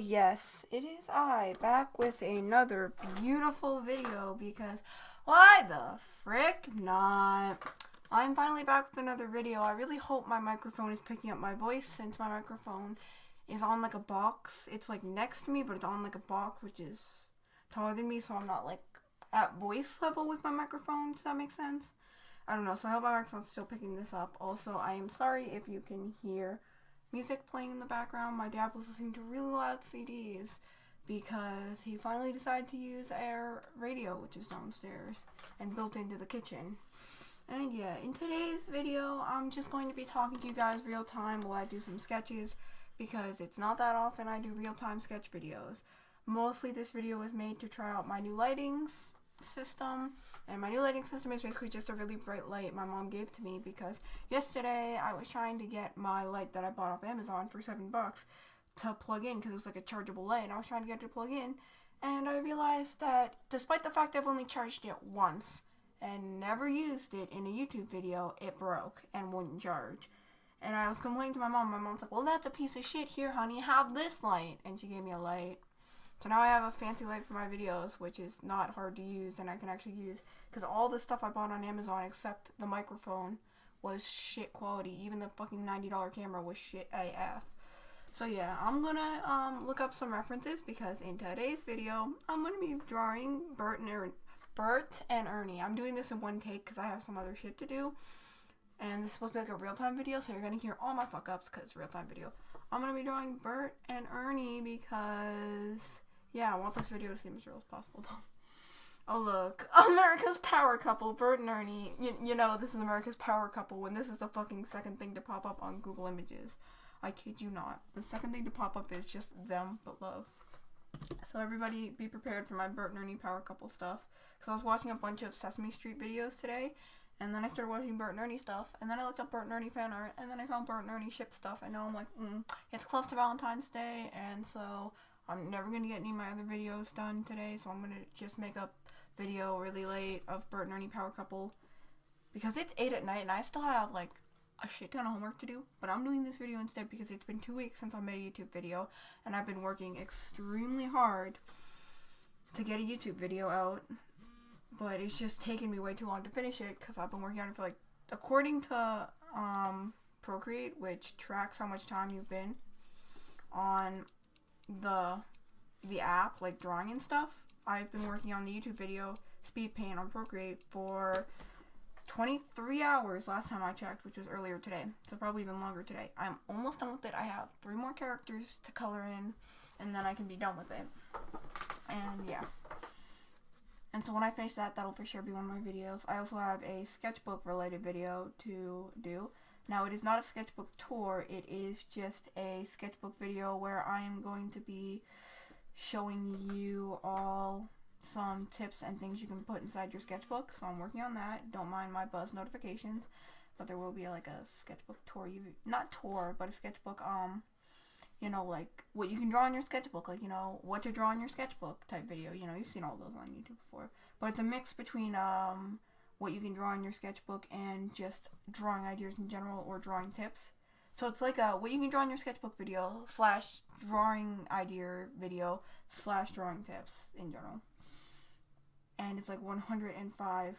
yes, it is I, back with another beautiful video, because why the frick not? I'm finally back with another video. I really hope my microphone is picking up my voice, since my microphone is on like a box. It's like next to me, but it's on like a box, which is taller than me, so I'm not like at voice level with my microphone. Does that make sense? I don't know, so I hope my microphone's still picking this up. Also, I am sorry if you can hear music playing in the background. My dad was listening to really loud CDs because he finally decided to use Air Radio, which is downstairs and built into the kitchen. And yeah, in today's video, I'm just going to be talking to you guys real time while I do some sketches, because it's not that often I do real time sketch videos. Mostly this video was made to try out my new lighting system, and my new lighting system is basically just a really bright light my mom gave to me, because yesterday I was trying to get my light that I bought off Amazon for $7 to plug in, because it was like a chargeable light, and I was trying to get it to plug in, and I realized that despite the fact I've only charged it once and never used it in a YouTube video, it broke and wouldn't charge. And I was complaining to my mom. My mom's like, well, that's a piece of shit. Here, honey, have this light. And she gave me a light. So now I have a fancy light for my videos, which is not hard to use, and I can actually use, because all the stuff I bought on Amazon except the microphone was shit quality. Even the fucking $90 camera was shit AF. So yeah, I'm gonna look up some references, because in today's video, I'm gonna be drawing Bert and Ernie. I'm doing this in one take because I have some other shit to do. And this is supposed to be like a real-time video, so you're gonna hear all my fuck-ups because it's a real-time video. I'm gonna be drawing Bert and Ernie because, yeah, I want this video to seem as real as possible, though. Oh, look. America's power couple, Bert and Ernie. You know, this is America's power couple when this is the fucking second thing to pop up on Google Images. I kid you not. The second thing to pop up is just them, but love. So everybody be prepared for my Bert and Ernie power couple stuff. Because I was watching a bunch of Sesame Street videos today, and then I started watching Bert and Ernie stuff, and then I looked up Bert and Ernie fan art, and then I found Bert and Ernie ship stuff, and now I'm like, it's close to Valentine's Day, and so I'm never going to get any of my other videos done today, so I'm going to just make a video really late of Bert and Ernie power couple, because it's 8 at night, and I still have, like, a shit ton of homework to do, but I'm doing this video instead because it's been 2 weeks since I made a YouTube video, and I've been working extremely hard to get a YouTube video out. But it's just taken me way too long to finish it, because I've been working on it for, like, according to Procreate, which tracks how much time you've been on the app, like drawing and stuff. I've been working on the YouTube video speed paint on Procreate for 23 hours last time I checked, which was earlier today, so probably even longer today. I'm almost done with it. I have 3 more characters to color in, and then I can be done with it. And yeah. And so when I finish that, that'll for sure be one of my videos. I also have a sketchbook related video to do. Now, it is not a sketchbook tour, it is just a sketchbook video where I am going to be showing you all some tips and things you can put inside your sketchbook. So I'm working on that. Don't mind my buzz notifications, but there will be like a sketchbook tour. Not tour, but a sketchbook, you know, like what you can draw in your sketchbook, like, you know, what to draw in your sketchbook type video. You know, you've seen all those on YouTube before. But it's a mix between what you can draw in your sketchbook and just drawing ideas in general, or drawing tips. So it's like a what you can draw in your sketchbook video / drawing idea video / drawing tips in general. And it's like 105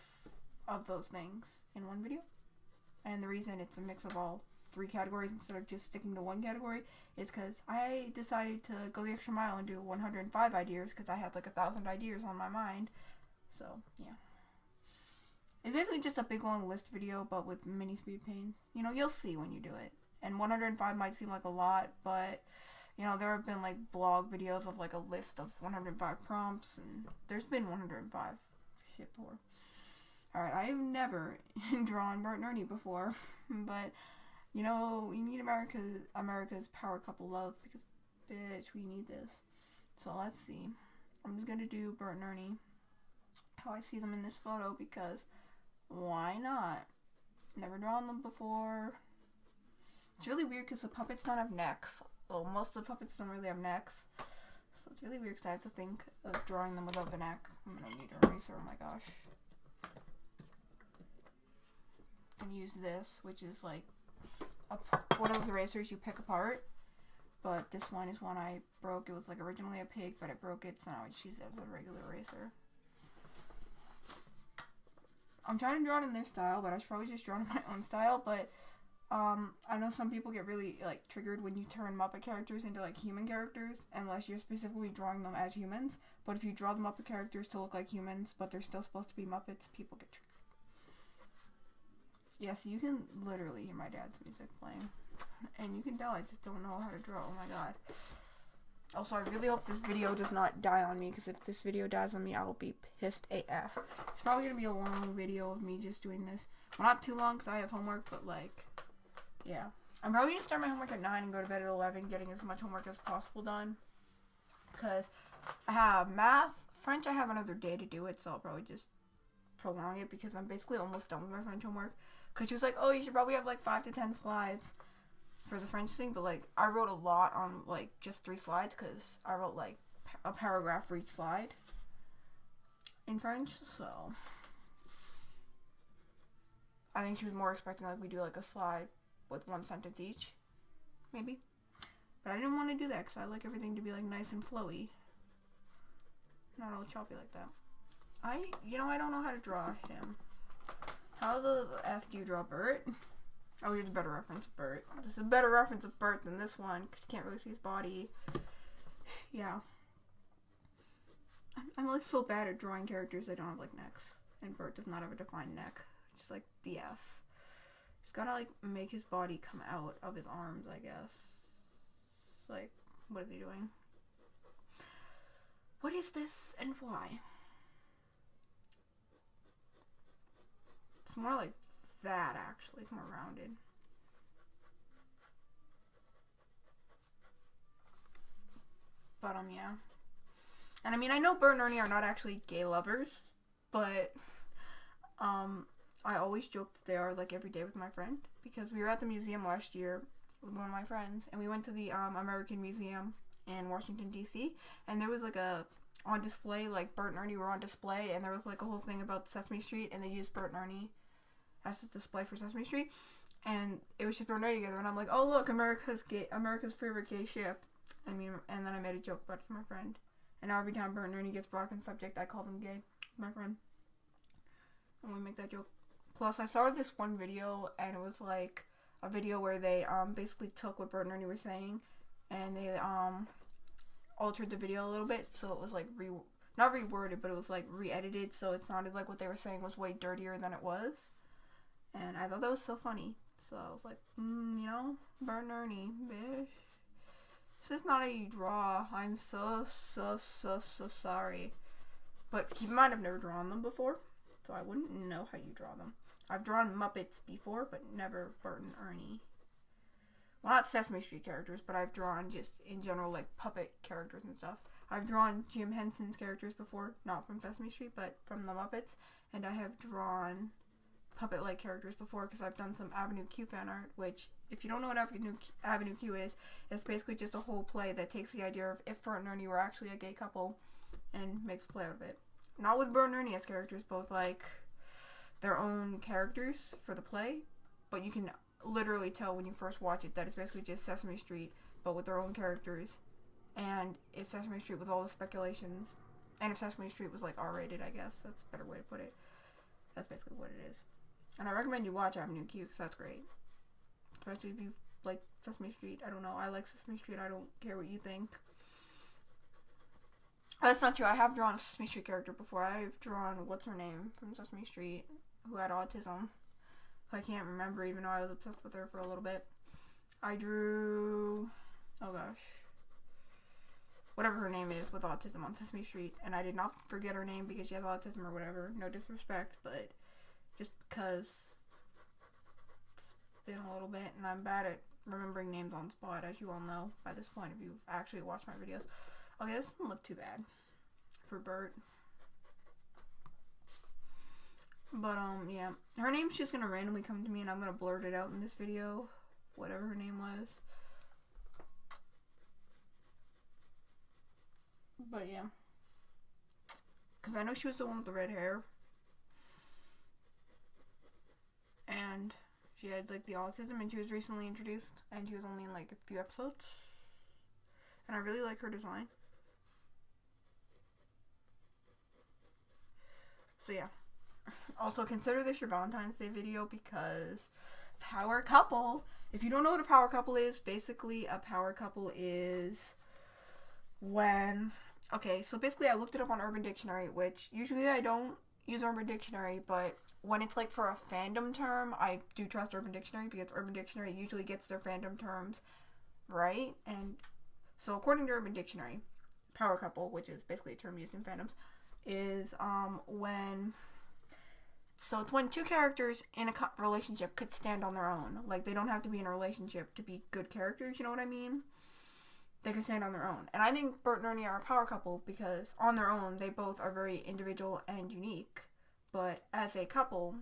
of those things in one video. And the reason it's a mix of all 3 categories instead of just sticking to one category is because I decided to go the extra mile and do 105 ideas, because I had like 1,000 ideas on my mind. So yeah, it's basically just a big long list video, but with mini speed paints. You know, you'll see when you do it. And 105 might seem like a lot, but you know, there have been like blog videos of like a list of 105 prompts, and there's been 105 shit before. Alright, I have never drawn Bert and Ernie before, but you know, we need America's power couple love, because, bitch, we need this. So let's see. I'm just gonna do Bert and Ernie, how I see them in this photo, because why not? Never drawn them before. It's really weird because the puppets don't have necks. Well, most of the puppets don't really have necks. So it's really weird because I have to think of drawing them without the neck. I'm gonna need an eraser, oh my gosh. And use this, which is like one of those erasers you pick apart. But this one is one I broke. It was like originally a pig, but I broke it, so now I just use it as a regular eraser. I'm trying to draw it in their style, but I should probably just draw it in my own style. But I know some people get really like triggered when you turn Muppet characters into like human characters, unless you're specifically drawing them as humans. But if you draw the Muppet characters to look like humans, but they're still supposed to be Muppets, people get triggered. Yeah, so you can literally hear my dad's music playing. And you can tell I just don't know how to draw. Oh my god. Also, I really hope this video does not die on me, because if this video dies on me, I will be pissed AF. It's probably going to be a long video of me just doing this. Well, not too long, because I have homework, but like, yeah. I'm probably going to start my homework at 9 and go to bed at 11, getting as much homework as possible done. Because I have math. French, I have another day to do it, so I'll probably just prolong it, because I'm basically almost done with my French homework. Because she was like, oh, you should probably have like 5 to 10 slides for the French thing, but like I wrote a lot on like just 3 slides, because I wrote like a paragraph for each slide in French, so I think she was more expecting like we do like a slide with 1 sentence each, maybe. But I didn't want to do that, because I like everything to be like nice and flowy, not all choppy like that. I don't know how to draw him. How the F do you draw Bert? Oh, here's a better reference of Bert. This is a better reference of Bert than this one, because you can't really see his body. Yeah. I'm like so bad at drawing characters that don't have like necks. And Bert does not have a defined neck. Just like the F. He's gotta like make his body come out of his arms, I guess. Like, what is he doing? What is this and why? It's more like that, actually. It's more rounded. But yeah. And I mean, I know Bert and Ernie are not actually gay lovers, but I always joke that they are like every day with my friend, because we were at the museum last year with one of my friends, and we went to the American Museum in Washington DC, and there was like a on display, like Bert and Ernie were on display, and there was like a whole thing about Sesame Street, and they used Bert and Ernie as a display for Sesame Street, and it was just Bert and Ernie together, and I'm like, oh look, America's favorite gay ship. I mean, and then I made a joke about it to my friend, and now every time Bert and Ernie gets brought up in subject, I call them gay, my friend, and we make that joke. Plus, I saw this one video, and it was like a video where they basically took what Bert and Ernie were saying, and they altered the video a little bit, so it was like not reworded, but it was like re-edited, so it sounded like what they were saying was way dirtier than it was. And I thought that was so funny. So I was like, Bert and Ernie, bitch. This is not how you draw. I'm so sorry. But keep in mind, I've never drawn them before, so I wouldn't know how you draw them. I've drawn Muppets before, but never Bert and Ernie. Well, not Sesame Street characters, but I've drawn just in general, like puppet characters and stuff. I've drawn Jim Henson's characters before, not from Sesame Street, but from the Muppets. And I have drawn puppet-like characters before, because I've done some Avenue Q fan art, which, if you don't know what Avenue Q is, it's basically just a whole play that takes the idea of if Bert and Ernie were actually a gay couple and makes a play out of it. Not with Bert and Ernie as characters, both like their own characters for the play, but you can literally tell when you first watch it that it's basically just Sesame Street, but with their own characters, and it's Sesame Street with all the speculations, and if Sesame Street was like R-rated, I guess that's a better way to put it. That's basically what it is. And I recommend you watch Avenue Q, because that's great. Especially if you like Sesame Street. I don't know. I like Sesame Street. I don't care what you think. That's not true. I have drawn a Sesame Street character before. I've drawn, what's her name, from Sesame Street, who had autism. I can't remember, even though I was obsessed with her for a little bit. I drew, oh gosh, whatever her name is with autism on Sesame Street. And I did not forget her name because she has autism or whatever. No disrespect, but just because it's been a little bit, and I'm bad at remembering names on spot, as you all know by this point if you've actually watched my videos. Okay, this doesn't look too bad for Bert. But, yeah. Her name's just gonna randomly come to me, and I'm gonna blurt it out in this video. Whatever her name was. But, yeah. Because I know she was the one with the red hair. And she had, like, the autism, and she was recently introduced. And she was only in, like, a few episodes. and I really like her design. So yeah. Also, consider this your Valentine's Day video because power couple. If you don't know what a power couple is, basically a power couple is when... Okay, so basically I looked it up on Urban Dictionary, which usually I don't use Urban Dictionary, but when it's like for a fandom term, I do trust Urban Dictionary because Urban Dictionary usually gets their fandom terms right. And so according to Urban Dictionary, power couple, which is basically a term used in fandoms, is when... So it's when two characters in a relationship could stand on their own. Like, they don't have to be in a relationship to be good characters, you know what I mean? They can stand on their own. And I think Bert and Ernie are a power couple because on their own, they both are very individual and unique. But as a couple,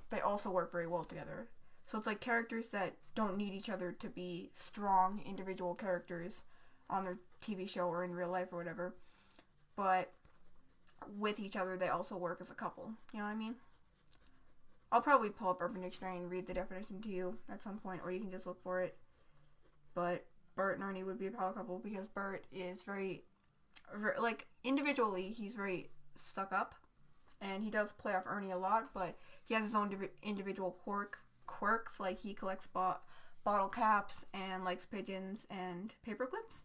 they also work very well together. So it's like characters that don't need each other to be strong individual characters on their TV show or in real life or whatever. But with each other, they also work as a couple. You know what I mean? I'll probably pull up Urban Dictionary and read the definition to you at some point, or you can just look for it. But Bert and Ernie would be a power couple because Bert is very, like, individually, he's very stuck up, and he does play off Ernie a lot, but he has his own individual quirks, like he collects bottle caps and likes pigeons and paper clips.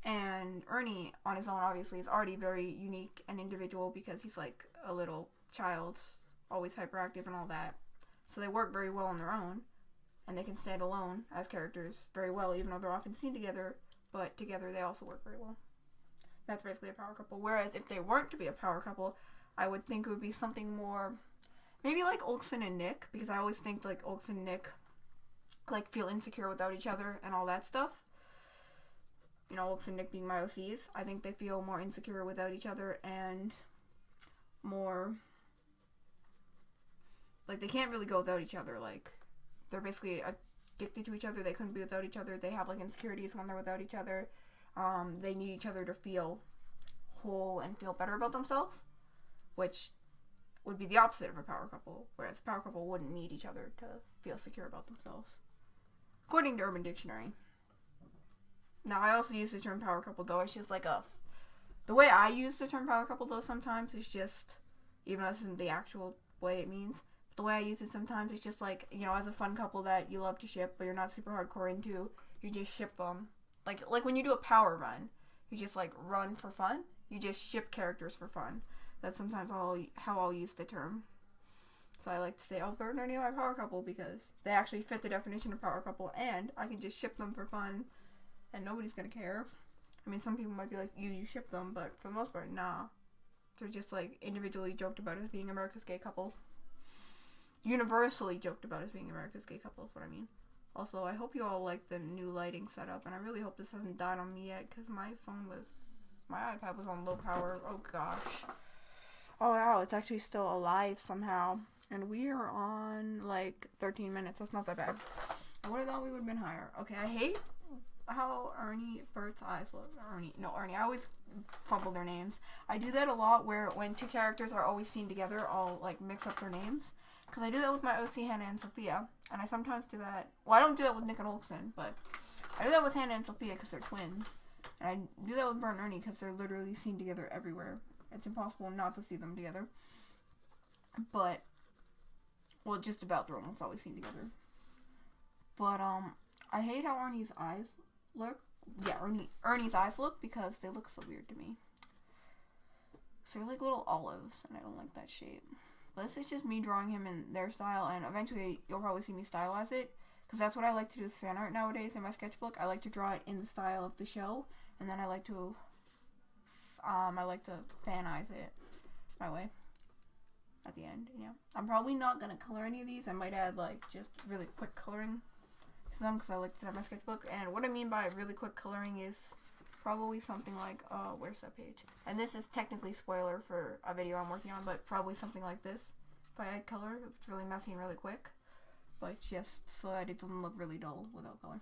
And Ernie, on his own, obviously, is already very unique and individual because he's like a little child, always hyperactive and all that. So they work very well on their own, and they can stand alone as characters very well, even though they're often seen together, but together they also work very well. That's basically a power couple. Whereas if they weren't to be a power couple, I would think it would be something more, maybe like Olsen and Nick, because I always think like Olsen and Nick like feel insecure without each other and all that stuff. You know, Olsen and Nick being my OCs, I think they feel more insecure without each other and more... Like, they can't really go without each other. Like, they're basically addicted to each other. They couldn't be without each other. They have, like, insecurities when they're without each other. They need each other to feel whole and feel better about themselves, which would be the opposite of a power couple, whereas a power couple wouldn't need each other to feel secure about themselves, according to Urban Dictionary. Now, I also use the term power couple, though. It's just like the way I use the term power couple, though, sometimes is just, even though this isn't the actual way it means, the way I use it sometimes is just like, you know, as a fun couple that you love to ship, but you're not super hardcore into, you just ship them. Like when you do a power run, you just, like, run for fun. You just ship characters for fun. That's sometimes how I'll use the term. So I like to say, oh, Bert and Ernie are my power couple because they actually fit the definition of power couple, and I can just ship them for fun, and nobody's gonna care. I mean, some people might be like, you ship them, but for the most part, nah. They're just, like, individually joked about as being America's gay couple. Universally joked about as being America's gay couple is what I mean. Also, I hope you all like the new lighting setup, and I really hope this hasn't died on me yet, because my iPad was on low power. Oh, gosh. Oh, wow, it's actually still alive somehow. And we are on, like, 13 minutes. That's not that bad. I would have thought we would have been higher. Okay, I hate how Bert's eyes look. Ernie. I always fumble their names. I do that a lot where when two characters are always seen together, I'll, like, mix up their names. Because I do that with my OC, Hannah and Sophia. And I sometimes do that. Well, I don't do that with Nick and Olsen, but I do that with Hannah and Sophia because they're twins. And I do that with Bert and Ernie because they're literally seen together everywhere. It's impossible not to see them together. But, well, just about, they're almost always seen together. But, I hate how Ernie's eyes look. Yeah, Ernie's eyes look because they look so weird to me. So they're like little olives, and I don't like that shape. But this is just me drawing him in their style, and eventually you'll probably see me stylize it, because that's what I like to do with fan art nowadays in my sketchbook. I like to draw it in the style of the show, and then I like to fanize it my way at the end. Yeah, I'm probably not gonna color any of these. I might add like just really quick coloring to them because I like to have my sketchbook. And what I mean by really quick coloring is probably something like, where's that page? And this is technically spoiler for a video I'm working on, but probably something like this. If I add color, it's really messy and really quick, but just so that it doesn't look really dull without color.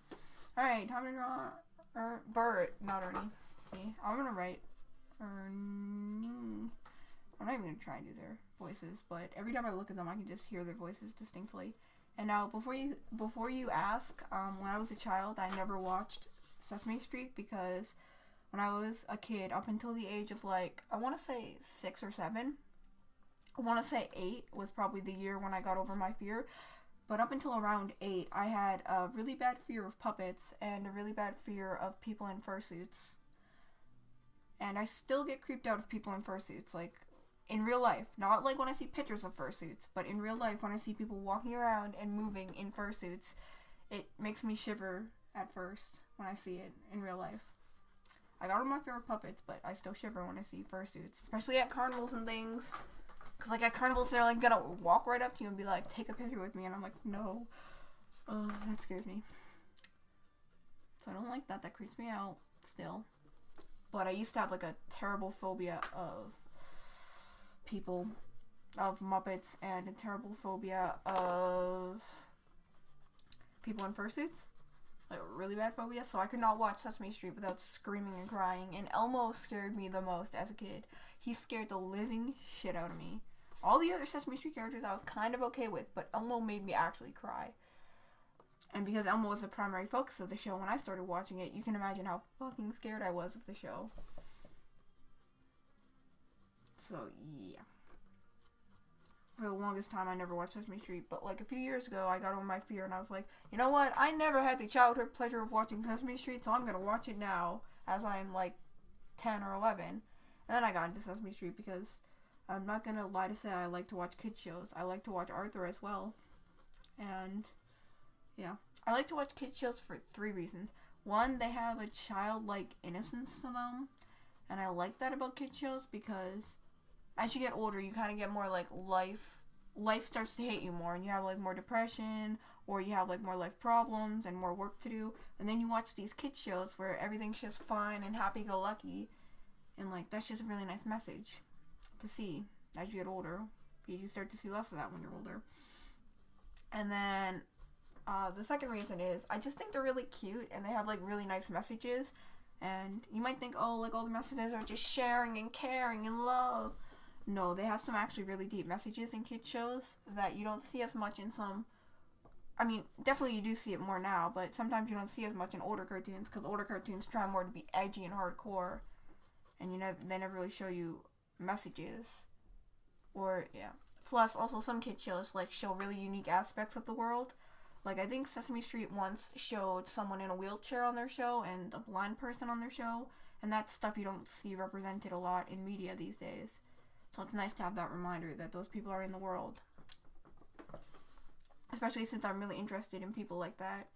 Alright, time to draw Bert, not Ernie. See, I'm gonna write Ernie. I'm not even gonna try and do their voices, but every time I look at them, I can just hear their voices distinctly. And now, before you ask, when I was a child, I never watched Sesame Street because when I was a kid, up until the age of like, I want to say 6 or 7. I want to say 8 was probably the year when I got over my fear. But up until around 8, I had a really bad fear of puppets and a really bad fear of people in fursuits. And I still get creeped out of people in fursuits, like, in real life. Not like when I see pictures of fursuits, but in real life when I see people walking around and moving in fursuits, it makes me shiver at first when I see it in real life. I got over my fear of puppets, but I still shiver when I see fursuits, especially at carnivals and things. Because, like, at carnivals, they're, like, gonna walk right up to you and be like, take a picture with me, and I'm like, no. Oh, that scares me. So I don't like that. That creeps me out still. But I used to have, like, a terrible phobia of people, of Muppets, and a terrible phobia of people in fursuits. Like, a really bad phobia. So I could not watch Sesame Street without screaming and crying. And Elmo scared me the most as a kid. He scared the living shit out of me. All the other Sesame Street characters I was kind of okay with, but Elmo made me actually cry. And because Elmo was the primary focus of the show when I started watching it, you can imagine how fucking scared I was of the show. So, yeah. For the longest time, I never watched Sesame Street, but like a few years ago, I got over my fear and I was like, you know what? I never had the childhood pleasure of watching Sesame Street, so I'm gonna watch it now as I'm like 10 or 11. And then I got into Sesame Street because I'm not gonna lie to say I like to watch kids shows. I like to watch Arthur as well. And yeah, I like to watch kids shows for 3 reasons. One, they have a childlike innocence to them, and I like that about kids shows because as you get older, you kind of get more like life starts to hit you more, and you have like more depression, or you have like more life problems and more work to do, and then you watch these kids shows where everything's just fine and happy-go-lucky, and like that's just a really nice message to see as you get older. You start to see less of that when you're older. And then the second reason is I just think they're really cute and they have like really nice messages. And you might think, oh, like all the messages are just sharing and caring and love. No, they have some actually really deep messages in kids shows that you don't see as much in some. I mean, definitely you do see it more now, but sometimes you don't see as much in older cartoons because older cartoons try more to be edgy and hardcore, and they never really show you messages. Or yeah. Plus, also some kid shows like show really unique aspects of the world. Like I think Sesame Street once showed someone in a wheelchair on their show and a blind person on their show, and that's stuff you don't see represented a lot in media these days. So it's nice to have that reminder that those people are in the world. Especially since I'm really interested in people like that.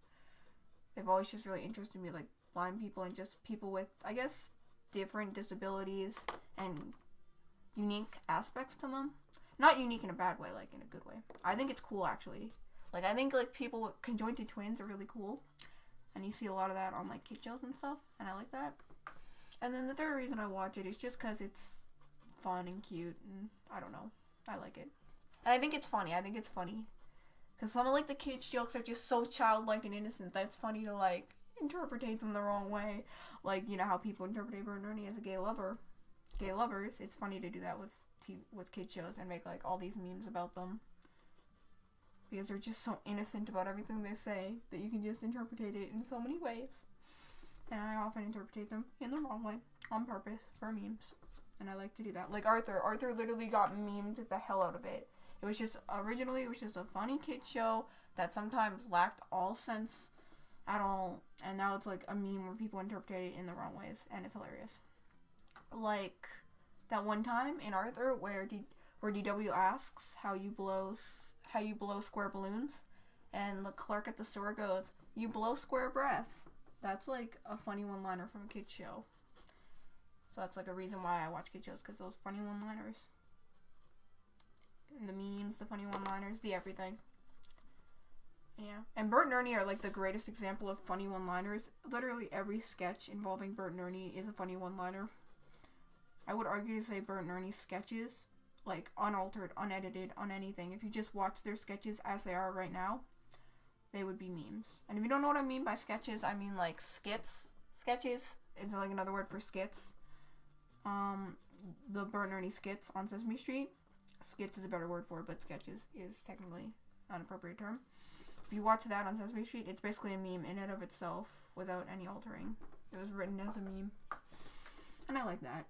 They've always just really interested me, like blind people and just people with, I guess, different disabilities and unique aspects to them. Not unique in a bad way, like in a good way. I think it's cool actually. Like I think like people with conjoined twins are really cool. And you see a lot of that on like kid shows and stuff, and I like that. And then the third reason I watch it is just because it's fun and cute, and I don't know. I like it. And I think it's funny. Because some of like the kids' jokes are just so childlike and innocent that it's funny to like interpretate them the wrong way. Like, you know how people interpret Bert and Ernie as a gay lovers. It's funny to do that with kid shows and make like all these memes about them. Because they're just so innocent about everything they say that you can just interpret it in so many ways. And I often interpret them in the wrong way on purpose for memes. And I like to do that. Like Arthur. Arthur literally got memed the hell out of it. Originally it was just a funny kid show that sometimes lacked all sense at all. And now it's like a meme where people interpret it in the wrong ways. And it's hilarious. Like that one time in Arthur where DW asks how you blow square balloons. And the clerk at the store goes, "You blow square breath." That's like a funny one-liner from a kid show. So that's like a reason why I watch kid shows, because those funny one-liners. And the memes, the funny one-liners, the everything. Yeah. And Bert and Ernie are like the greatest example of funny one-liners. Literally every sketch involving Bert and Ernie is a funny one-liner. I would argue to say Bert and Ernie's sketches, like unaltered, unedited, on anything, if you just watch their sketches as they are right now, they would be memes. And if you don't know what I mean by sketches, I mean like skits. Sketches is like another word for skits. The Bert and Ernie skits on Sesame Street. Skits is a better word for it, but sketches is technically an appropriate term. If you watch that on Sesame Street, it's basically a meme in and of itself without any altering. It was written as a meme. And I like that.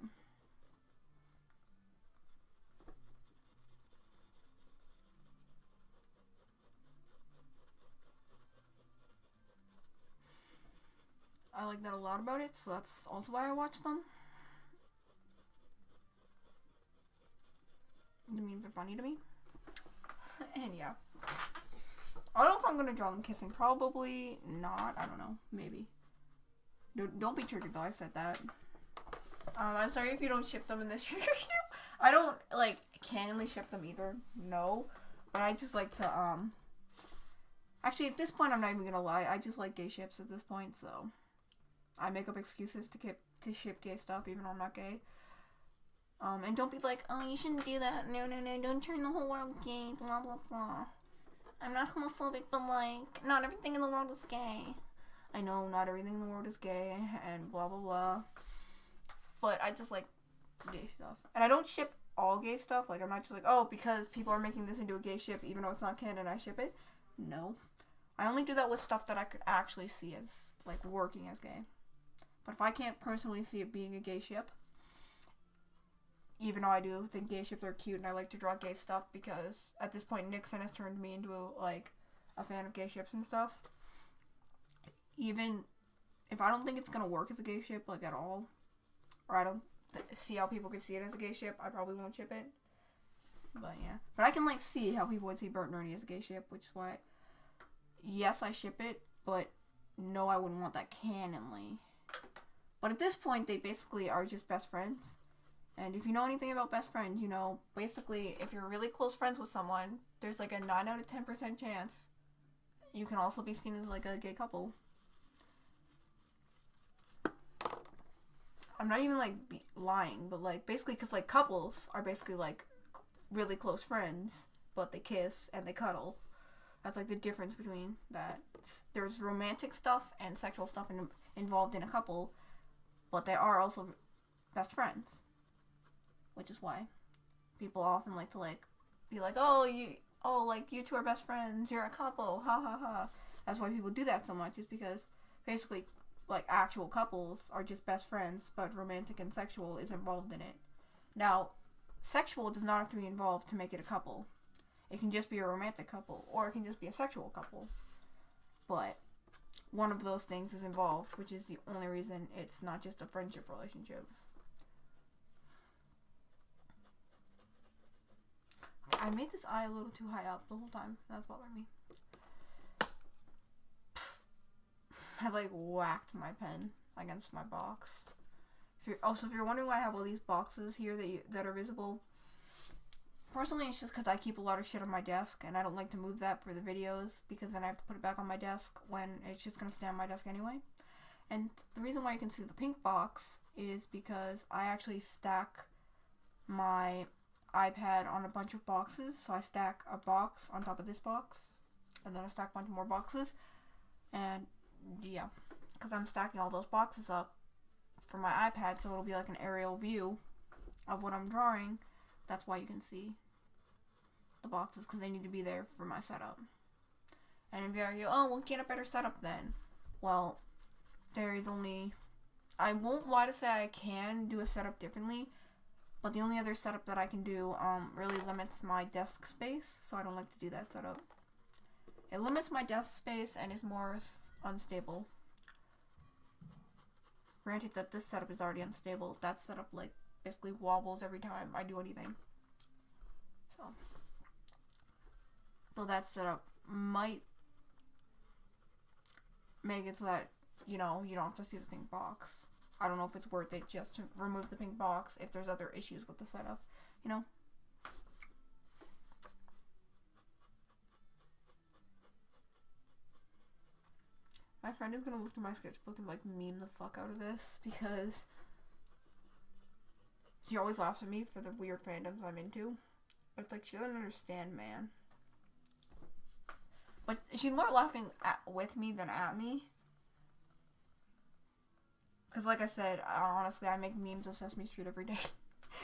I like that a lot about it, so that's also why I watch them. The memes are funny to me. And yeah. I don't know if I'm gonna draw them kissing. Probably not. I don't know. Maybe. Don't be triggered though. I said that. I'm sorry if you don't ship them in this trigger review. I don't like canonly ship them either. No. But I just like to actually at this point I'm not even gonna lie. I just like gay ships at this point, so I make up excuses to ship gay stuff even though I'm not gay. And don't be like, oh, you shouldn't do that. No, don't turn the whole world gay, blah, blah, blah. I'm not homophobic, but, like, not everything in the world is gay. I know not everything in the world is gay, and blah, blah, blah. But I just like gay stuff. And I don't ship all gay stuff. Like, I'm not just like, oh, because people are making this into a gay ship, even though it's not canon, I ship it. No. I only do that with stuff that I could actually see as, like, working as gay. But if I can't personally see it being a gay ship, even though I do think gay ships are cute and I like to draw gay stuff because at this point Nixon has turned me into like a fan of gay ships and stuff. Even if I don't think it's gonna work as a gay ship like at all, or I don't see how people could see it as a gay ship, I probably won't ship it. But yeah, but I can like see how people would see Bert and Ernie as a gay ship, which is why yes I ship it, but no I wouldn't want that canonly. But at this point they basically are just best friends. And if you know anything about best friends, you know, basically, if you're really close friends with someone, there's like a 9 out of 10% chance you can also be seen as like a gay couple. I'm not even like lying, but like basically because like couples are basically like really close friends, but they kiss and they cuddle. That's like the difference between that. There's romantic stuff and sexual stuff involved in a couple, but they are also best friends. Which is why people often like to like be like, oh you two are best friends, you're a couple, ha ha ha. That's why people do that so much, is because basically like actual couples are just best friends, but romantic and sexual is involved in it. Now, sexual does not have to be involved to make it a couple. It can just be a romantic couple, or it can just be a sexual couple. But one of those things is involved, which is the only reason it's not just a friendship relationship. I made this eye a little too high up the whole time. That's bothering me. I like whacked my pen against my box. If you're wondering why I have all these boxes here that are visible, personally it's just because I keep a lot of shit on my desk and I don't like to move that for the videos because then I have to put it back on my desk when it's just gonna stay on my desk anyway. And the reason why you can see the pink box is because I actually stack my iPad on a bunch of boxes. So I stack a box on top of this box, and then I stack a bunch more boxes, and yeah, because I'm stacking all those boxes up for my iPad, so it'll be like an aerial view of what I'm drawing. That's why you can see the boxes, because they need to be there for my setup. And if you argue, oh, well, get a better setup then. Well, there is only, I won't lie to say I can do a setup differently, but the only other setup that I can do really limits my desk space, so I don't like to do that setup. It limits my desk space and is more unstable. Granted that this setup is already unstable, that setup like basically wobbles every time I do anything. So that setup might make it so that, you know, you don't have to see the pink box. I don't know if it's worth it just to remove the pink box if there's other issues with the setup, you know? My friend is gonna look through my sketchbook and like meme the fuck out of this because she always laughs at me for the weird fandoms I'm into. It's like she doesn't understand, man. But she's more laughing with me than at me. Because like I said, honestly, I make memes of Sesame Street every day.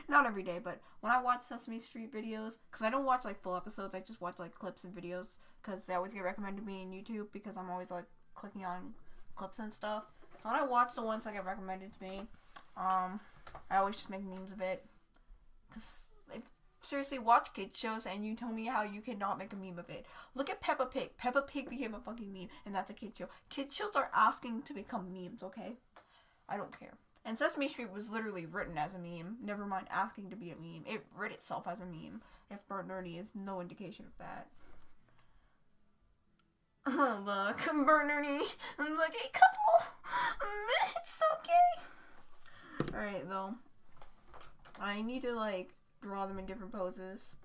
Not every day, but when I watch Sesame Street videos, because I don't watch like full episodes, I just watch like clips and videos, because they always get recommended to me on YouTube, because I'm always like clicking on clips and stuff. So when I watch the ones that get recommended to me, I always just make memes of it. Because I seriously watch kid shows and you tell me how you cannot make a meme of it. Look at Peppa Pig. Peppa Pig became a fucking meme, and that's a kid show. Kid shows are asking to become memes, okay? I don't care. And Sesame Street was literally written as a meme. Never mind asking to be a meme. It writ itself as a meme. If Bert and Ernie is no indication of that. Look, Bert and Ernie. Look, a couple. It's okay. Alright, though. I need to, like, draw them in different poses.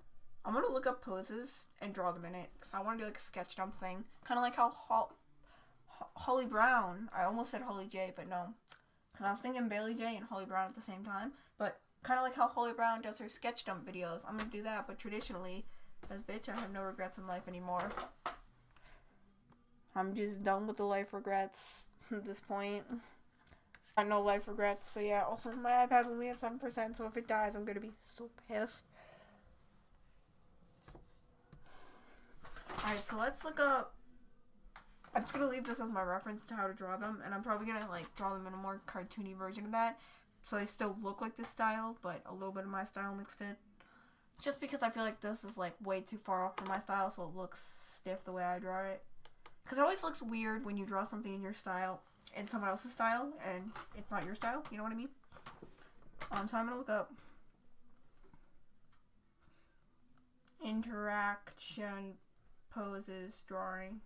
I'm gonna look up poses and draw them in it. Because I want to do, like, a sketch dump thing. Kind of like how Holly Brown. I almost said Holly J, but no. Because I was thinking Bailey J and Holly Brown at the same time. But kind of like how Holly Brown does her sketch dump videos. I'm gonna do that, but traditionally. Because, bitch, I have no regrets in life anymore. I'm just done with the life regrets at this point. I know life regrets, so yeah. Also, my iPad's only at 7%, so if it dies, I'm gonna be so pissed. Alright, so let's look up. I'm just gonna leave this as my reference to how to draw them, and I'm probably gonna, like, draw them in a more cartoony version of that, so they still look like this style, but a little bit of my style mixed in. Just because I feel like this is, like, way too far off from my style, so it looks stiff the way I draw it. Because it always looks weird when you draw something in your style, in someone else's style, and it's not your style, you know what I mean? So I'm gonna look up interaction poses drawing.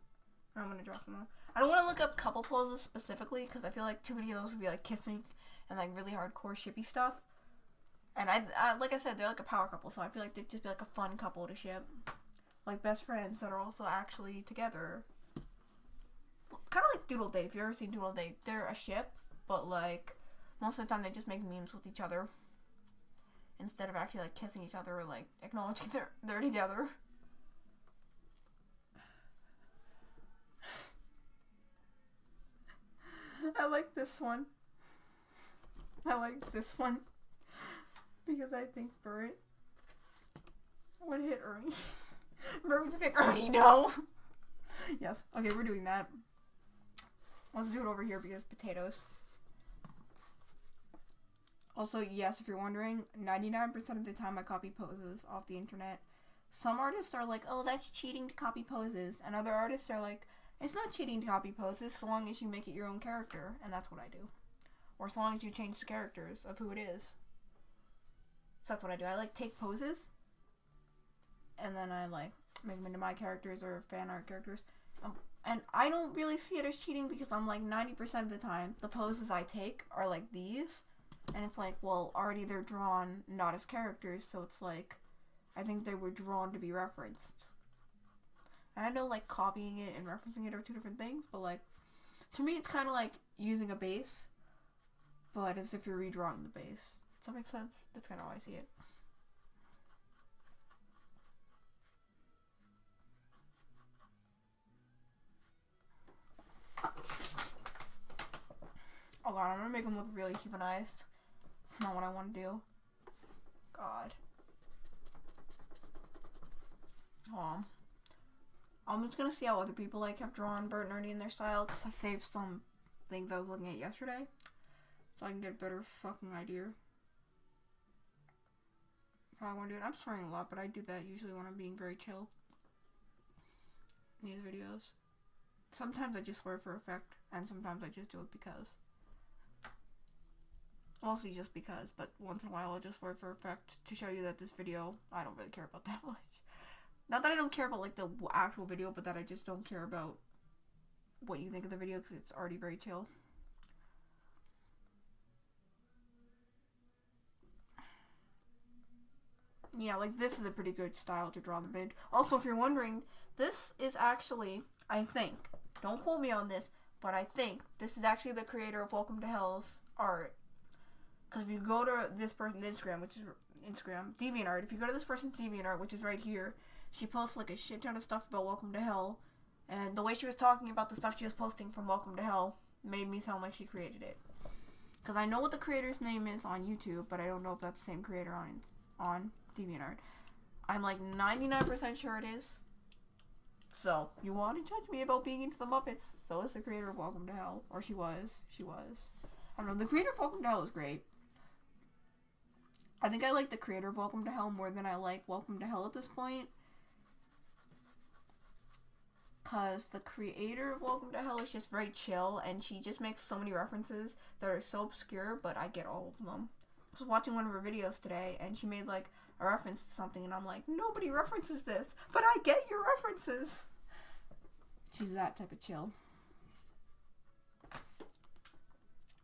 I'm gonna draw some. I don't want to look up couple poses specifically because I feel like too many of those would be like kissing and like really hardcore shippy stuff. And I like I said, they're like a power couple, so I feel like they'd just be like a fun couple to ship, like best friends that are also actually together. Kind of like Doodle Date. If you've ever seen Doodle Date, they're a ship, but like most of the time they just make memes with each other instead of actually like kissing each other or like acknowledging they're together. I like this one. I like this one because I think Bert would hit Ernie. Bert would pick Ernie. No. Yes. Okay, we're doing that. Let's do it over here because potatoes. Also, yes, if you're wondering, 99% of the time I copy poses off the internet. Some artists are like, oh, that's cheating to copy poses. And other artists are like, it's not cheating to copy poses so long as you make it your own character. And that's what I do. Or so long as you change the characters of who it is. So that's what I do. I like take poses. And then I like make them into my characters or fan art characters. And I don't really see it as cheating because I'm like 90% of the time, the poses I take are like these. And it's like, well, already they're drawn not as characters. So it's like, I think they were drawn to be referenced. And I know like copying it and referencing it are two different things. But like, to me it's kind of like using a base. But as if you're redrawing the base. Does that make sense? That's kind of how I see it. Oh god, I'm gonna make him look really humanized. It's not what I want to do. God. I'm just gonna see how other people like have drawn Bert and Ernie in their style, because I saved some things I was looking at yesterday. So I can get a better fucking idea. How I want to do it. I'm swearing a lot, but I do that usually when I'm being very chill. In these videos. Sometimes I just swear for effect, and sometimes I just do it because. Mostly just because, but once in a while I'll just swear for effect to show you that this video, I don't really care about that much. Not that I don't care about like the actual video, but that I just don't care about what you think of the video because it's already very chill. Yeah, like this is a pretty good style to draw them in. Also, if you're wondering, this is actually, I think, don't quote me on this, but I think this is actually the creator of Welcome to Hell's art. Because if you go to this person's Instagram, which is DeviantArt, if you go to this person's DeviantArt, which is right here, she posts like a shit ton of stuff about Welcome to Hell. And the way she was talking about the stuff she was posting from Welcome to Hell made me sound like she created it. Because I know what the creator's name is on YouTube, but I don't know if that's the same creator on DeviantArt. I'm like 99% sure it is. So, you want to judge me about being into the Muppets, so is the creator of Welcome to Hell. Or she was. I don't know, the creator of Welcome to Hell is great. I think I like the creator of Welcome to Hell more than I like Welcome to Hell at this point. Because the creator of Welcome to Hell is just very chill, and she just makes so many references that are so obscure, but I get all of them. I was watching one of her videos today, and she made like a reference to something, and I'm like, nobody references this, but I get your references. She's that type of chill.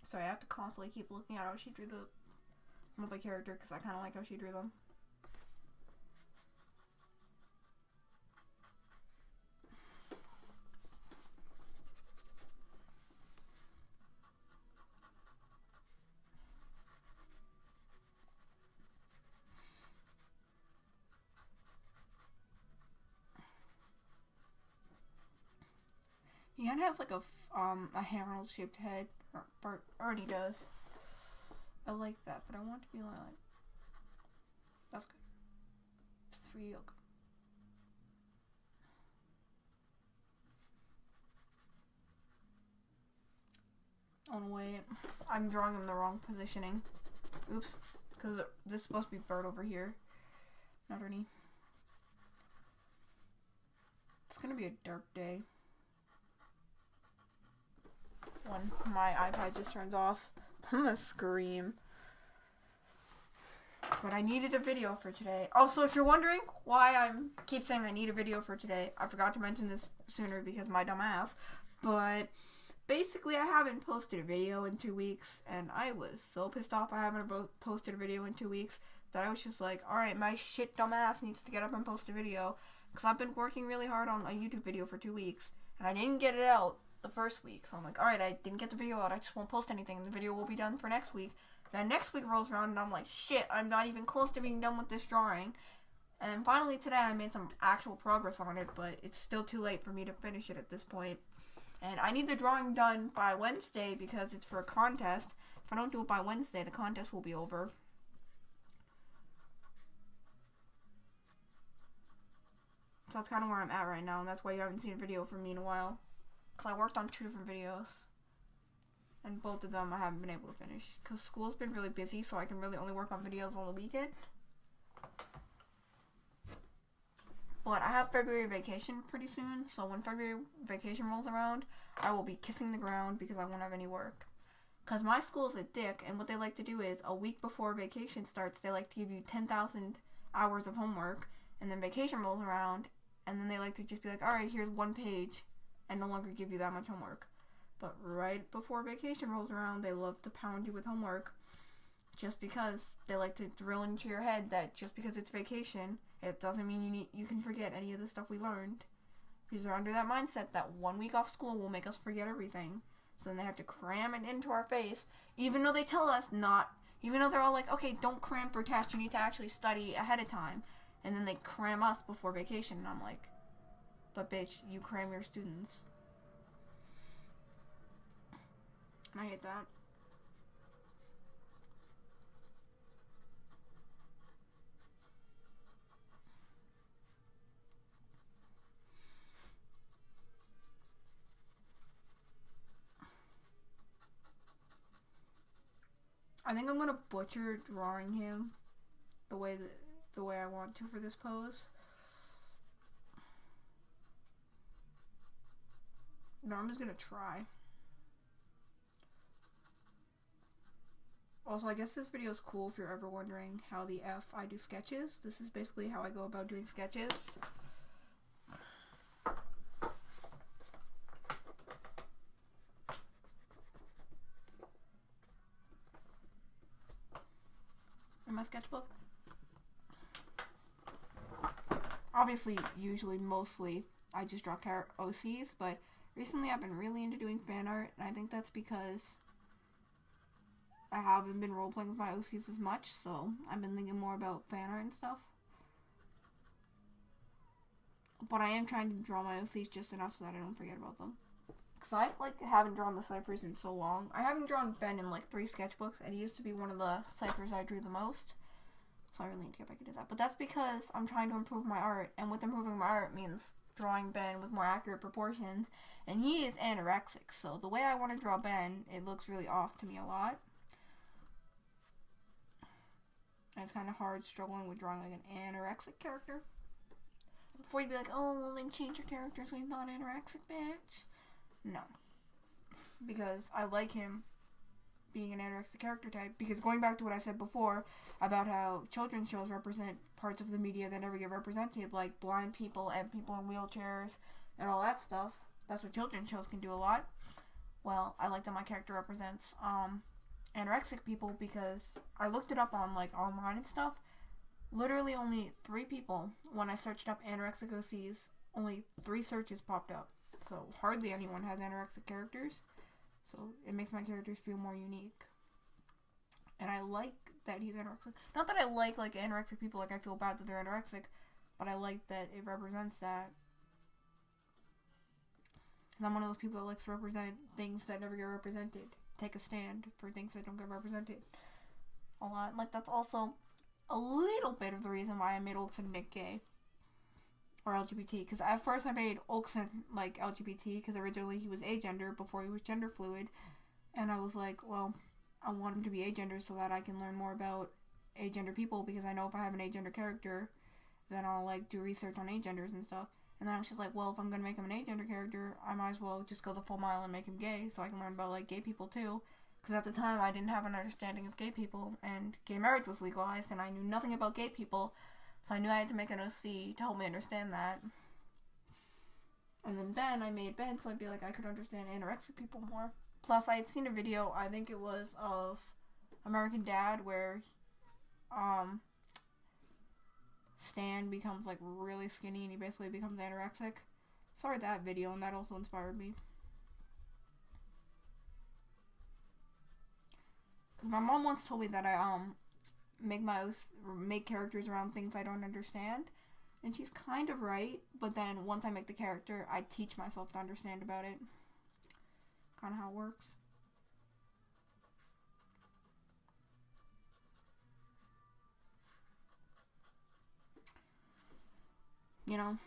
Sorry, I have to constantly keep looking at how she drew the mobile character because I kind of like how she drew them. He kind of has like a Harold-shaped head. Bart already does. I like that, but I want it to be like that's good. 3, okay. Oh wait, I'm drawing in the wrong positioning. Oops, because this is supposed to be Bart over here, not Ernie. It's gonna be a dark day when my iPad just turns off. I'm gonna scream. But I needed a video for today. Also, if you're wondering why I keep saying I need a video for today, I forgot to mention this sooner because my dumb ass. But basically, I haven't posted a video in 2 weeks, and I was so pissed off I haven't posted a video in 2 weeks that I was just like, alright, my shit dumb ass needs to get up and post a video. Because I've been working really hard on a YouTube video for 2 weeks, and I didn't get it out the first week. So I'm like, alright, I didn't get the video out, I just won't post anything, and the video will be done for next week. Then next week rolls around, and I'm like, shit, I'm not even close to being done with this drawing. And then finally today I made some actual progress on it, but it's still too late for me to finish it at this point. And I need the drawing done by Wednesday because it's for a contest. If I don't do it by Wednesday, the contest will be over. So that's kind of where I'm at right now, and that's why you haven't seen a video from me in a while. Because I worked on 2 different videos, and both of them I haven't been able to finish. Because school's been really busy, so I can really only work on videos on the weekend. But I have February vacation pretty soon, so when February vacation rolls around, I will be kissing the ground because I won't have any work. Because my school's a dick, and what they like to do is, a week before vacation starts, they like to give you 10,000 hours of homework, and then vacation rolls around, and then they like to just be like, alright, here's 1 page, and no longer give you that much homework. But right before vacation rolls around, they love to pound you with homework, just because they like to drill into your head that just because it's vacation, it doesn't mean you can forget any of the stuff we learned. Because they're under that mindset that 1 week off school will make us forget everything. So then they have to cram it into our face, even though they tell us not, even though they're all like, okay, don't cram for tests, you need to actually study ahead of time. And then they cram us before vacation, and I'm like, but bitch, you cram your students. And I hate that. I think I'm gonna butcher drawing him the way I want to for this pose. No, I'm just gonna try. Also, I guess this video is cool if you're ever wondering how the F I do sketches. This is basically how I go about doing sketches. In my sketchbook. Obviously, usually, mostly, I just draw OCs, but recently I've been really into doing fan art, and I think that's because I haven't been role-playing with my OCs as much, so I've been thinking more about fan art and stuff. But I am trying to draw my OCs just enough so that I don't forget about them. Because I haven't drawn the ciphers in so long. I haven't drawn Ben in like 3 sketchbooks, and he used to be one of the ciphers I drew the most. So I really need to get back into that. But that's because I'm trying to improve my art, and with improving my art means drawing Ben with more accurate proportions. And he is anorexic, so the way I want to draw Ben, it looks really off to me a lot. And it's kind of hard struggling with drawing like an anorexic character. Before you'd be like, oh, well then change your character so he's not anorexic, bitch. No. Because I like him being an anorexic character type. Because going back to what I said before about how children's shows represent parts of the media that never get represented, like blind people and people in wheelchairs and all that stuff. That's what children's shows can do a lot. Well, I like that my character represents anorexic people because I looked it up on like online and stuff. Literally only 3 people, when I searched up anorexic OCs, only 3 searches popped up. So hardly anyone has anorexic characters. So it makes my characters feel more unique. And I like that he's anorexic. Not that I like anorexic people, like I feel bad that they're anorexic, but I like that it represents that. And I'm one of those people that likes to represent things that never get represented. Take a stand for things that don't get represented a lot. Like, that's also a little bit of the reason why I made Olsen Nick gay. Or LGBT. Because at first I made Olsen, like, LGBT, because originally he was agender before he was gender fluid. And I was like, well, I want him to be agender so that I can learn more about agender people, because I know if I have an agender character, then I'll, like, do research on agenders and stuff. And then I was just like, well, if I'm going to make him an agender character, I might as well just go the full mile and make him gay, so I can learn about, like, gay people, too. Because at the time, I didn't have an understanding of gay people, and gay marriage was legalized, and I knew nothing about gay people, so I knew I had to make an OC to help me understand that. And then Ben, I made Ben, so I'd be like, I could understand anorexic people more. Plus, I had seen a video, I think it was of American Dad, where, Stan becomes, like, really skinny, and he basically becomes anorexic. Saw that video, and that also inspired me. My mom once told me that I, make characters around things I don't understand. And she's kind of right, but then once I make the character, I teach myself to understand about it. Kind of how it works. You know?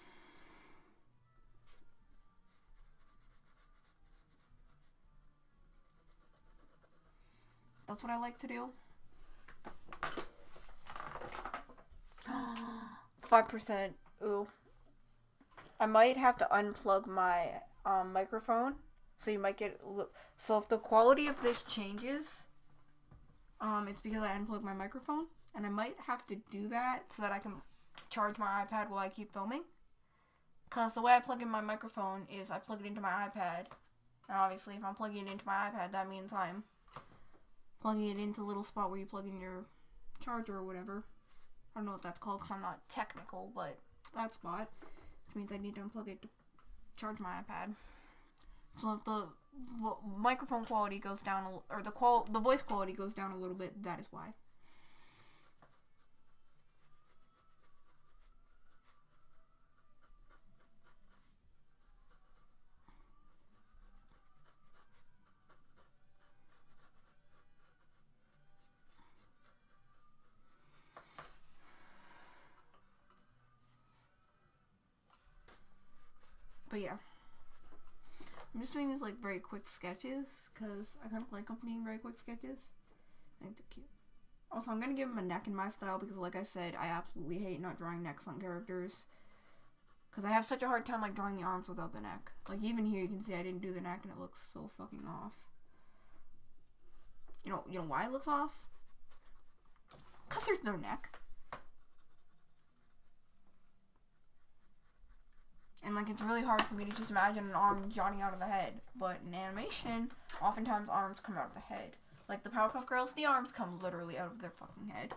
That's what I like to do. 5%. Ooh. I might have to unplug my microphone. So you might get... So if the quality of this changes, it's because I unplugged my microphone. And I might have to do that so that I can charge my iPad while I keep filming. Because the way I plug in my microphone is I plug it into my iPad. And obviously if I'm plugging it into my iPad, that means I'm plugging it into the little spot where you plug in your charger or whatever. I don't know what that's called because I'm not technical, but that spot. Which means I need to unplug it to charge my iPad. So if the microphone quality goes down, or the voice quality goes down a little bit, that is why. But yeah, I'm just doing these like very quick sketches because I kind of like them being very quick sketches. I think they're cute. Also, I'm gonna give him a neck in my style because, like I said, I absolutely hate not drawing necks on characters because I have such a hard time like drawing the arms without the neck. Like even here, you can see I didn't do the neck and it looks so fucking off. You know why it looks off? Cause there's no neck. And, like, it's really hard for me to just imagine an arm jutting out of the head. But in animation, oftentimes arms come out of the head. Like, the Powerpuff Girls, the arms come literally out of their fucking head.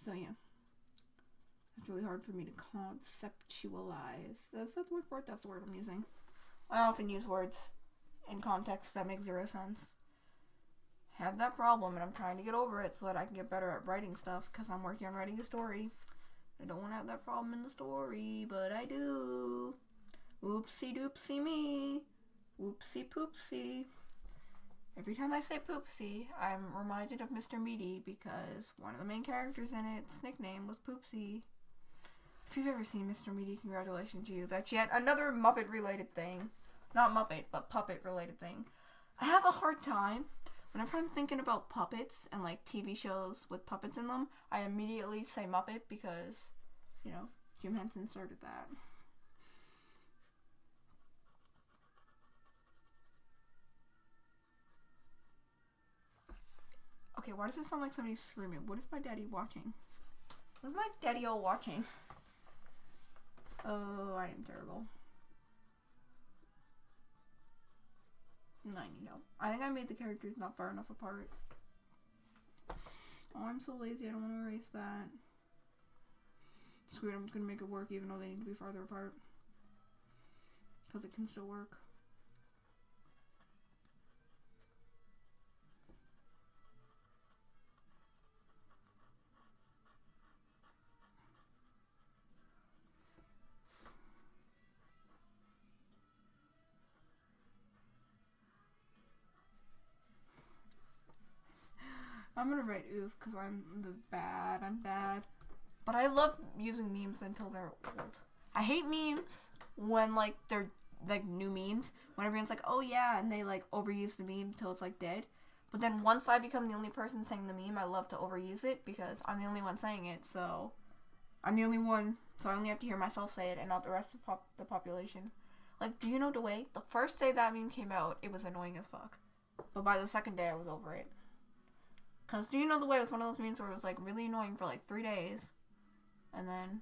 So, yeah. It's really hard for me to conceptualize. That's the word for it? That's the word I'm using. I often use words in context that make zero sense. Have that problem, and I'm trying to get over it so that I can get better at writing stuff, because I'm working on writing a story. I don't want to have that problem in the story, but I do. Oopsie doopsie me. Oopsie poopsie. Every time I say Poopsie, I'm reminded of Mr. Meaty because one of the main characters in its nickname was Poopsie. If you've ever seen Mr. Meaty, congratulations to you. That's yet another Muppet-related thing. Not Muppet, but puppet-related thing. I have a hard time. Whenever I'm thinking about puppets and, like, TV shows with puppets in them, I immediately say Muppet because, you know, Jim Henson started that. Okay, why does it sound like somebody's screaming? What is my daddy watching? What is my daddy-o watching? Oh, I am terrible. I need help. I think I made the characters not far enough apart. Oh, I'm so lazy. I don't want to erase that. Screw it. I'm just going to make it work even though they need to be farther apart. Because it can still work. I'm gonna write oof because I'm bad. I'm bad. But I love using memes until they're old. I hate memes when, like, they're, like, new memes. When everyone's like, oh yeah, and they, like, overuse the meme until it's, like, dead. But then once I become the only person saying the meme, I love to overuse it because I'm the only one saying it, so... I'm the only one, so I only have to hear myself say it and not the rest of the population. Like, do you know Dwayne? The first day that meme came out, it was annoying as fuck. But by the second day, I was over it. Because Do You Know the Way was one of those memes where it was, like, really annoying for, like, 3 days. And then,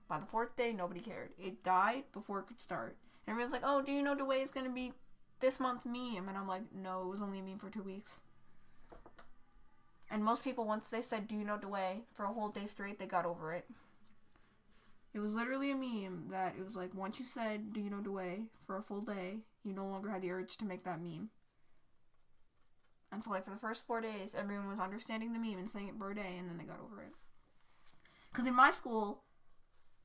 by the 4th day, nobody cared. It died before it could start. And everyone's like, oh, Do You Know the Way is going to be this month's meme? And I'm like, no, it was only a meme for 2 weeks. And most people, once they said, do you know the way, for a whole day straight, they got over it. It was literally a meme that it was like, once you said, do you know the way, for a full day, you no longer had the urge to make that meme. And so, like, for the first 4 days, everyone was understanding the meme and saying it for a day, and then they got over it. Because in my school,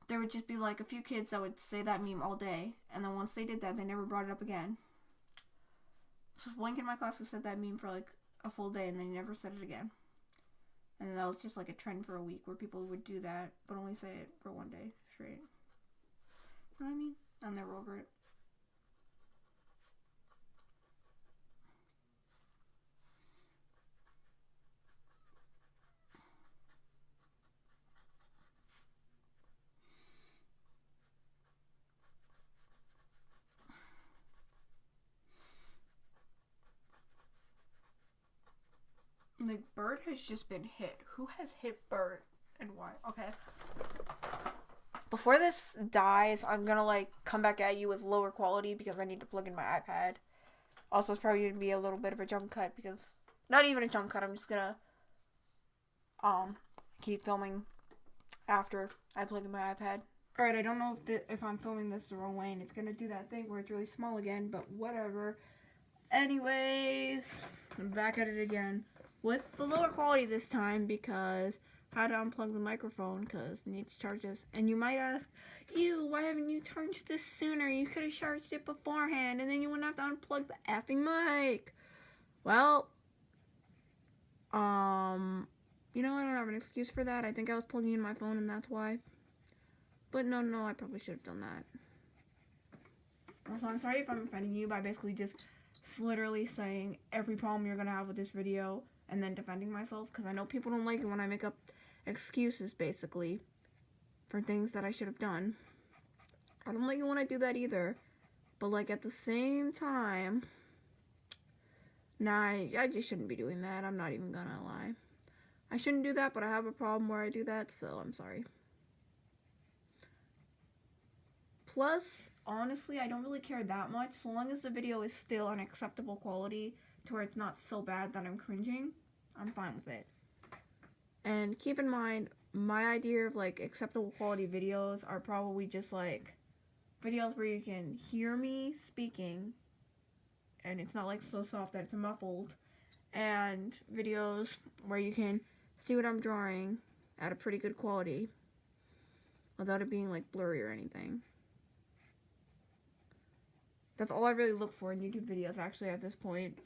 there would just be, like, a few kids that would say that meme all day, and then once they did that, they never brought it up again. So one kid in my class who said that meme for, like, a full day, and then he never said it again. And then that was just, like, a trend for a week, where people would do that, but only say it for 1 day straight. You know what I mean? And they were over it. Like, Bird has just been hit. Who has hit Bird and why? Okay. Before this dies, I'm gonna, like, come back at you with lower quality because I need to plug in my iPad. Also, it's probably gonna be a little bit of a jump cut because... Not even a jump cut, I'm just gonna... keep filming after I plug in my iPad. Alright, I don't know if I'm filming this the wrong way and it's gonna do that thing where it's really small again, but whatever. Anyways, I'm back at it again. With the lower quality this time because I had to unplug the microphone because I need to charge this. And you might ask, ew, why haven't you charged this sooner? You could have charged it beforehand and then you wouldn't have to unplug the effing mic. Well, you know, I don't have an excuse for that. I think I was plugging in my phone and that's why. But no, I probably should have done that. Also, I'm sorry if I'm offending you by basically just literally saying every problem you're going to have with this video and then defending myself, because I know people don't like it when I make up excuses, basically, for things that I should have done. I don't like it when I do that either, but, like, at the same time, nah, I just shouldn't be doing that. I'm not even gonna lie. I shouldn't do that, but I have a problem where I do that, so I'm sorry. Plus, honestly, I don't really care that much, so long as the video is still an acceptable quality to where it's not so bad that I'm cringing, I'm fine with it. And keep in mind, my idea of, like, acceptable quality videos are probably just, like, videos where you can hear me speaking, and it's not, like, so soft that it's muffled, and videos where you can see what I'm drawing at a pretty good quality, without it being, like, blurry or anything. That's all I really look for in YouTube videos, actually, at this point.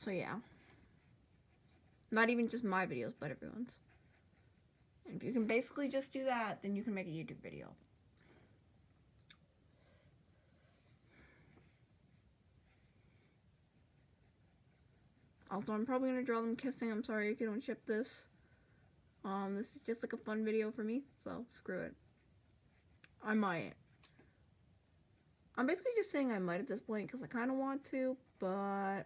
So yeah. Not even just my videos, but everyone's. And if you can basically just do that, then you can make a YouTube video. Also, I'm probably going to draw them kissing. I'm sorry if you don't ship this. This is just like a fun video for me, so screw it. I might. I'm basically just saying I might at this point because I kind of want to, but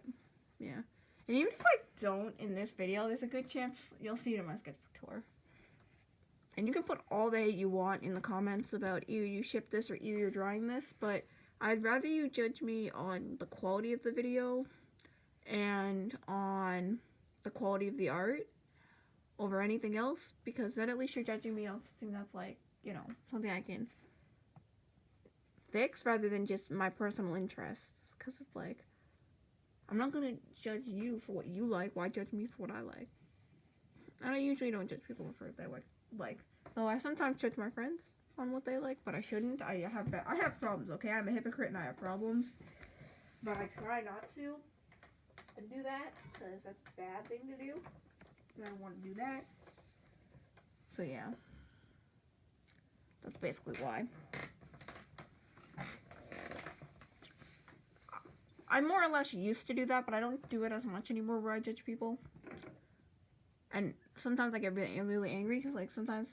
yeah. And even if I don't in this video, there's a good chance you'll see it in my sketchbook tour. And you can put all the hate you want in the comments about, ew, you shipped this, or ew, you're drawing this, but I'd rather you judge me on the quality of the video and on the quality of the art over anything else, because then at least you're judging me on something that's like, you know, something I can fix rather than just my personal interests. Because it's like, I'm not going to judge you for what you like. Why judge me for what I like? And I usually don't judge people for what they like. Though I sometimes judge my friends on what they like, but I shouldn't. I have problems, okay? I'm a hypocrite and I have problems. But I try not to do that, because that's a bad thing to do. And I don't want to do that. So yeah. That's basically why. I more or less used to do that, but I don't do it as much anymore where I judge people. And sometimes I get really angry, because like sometimes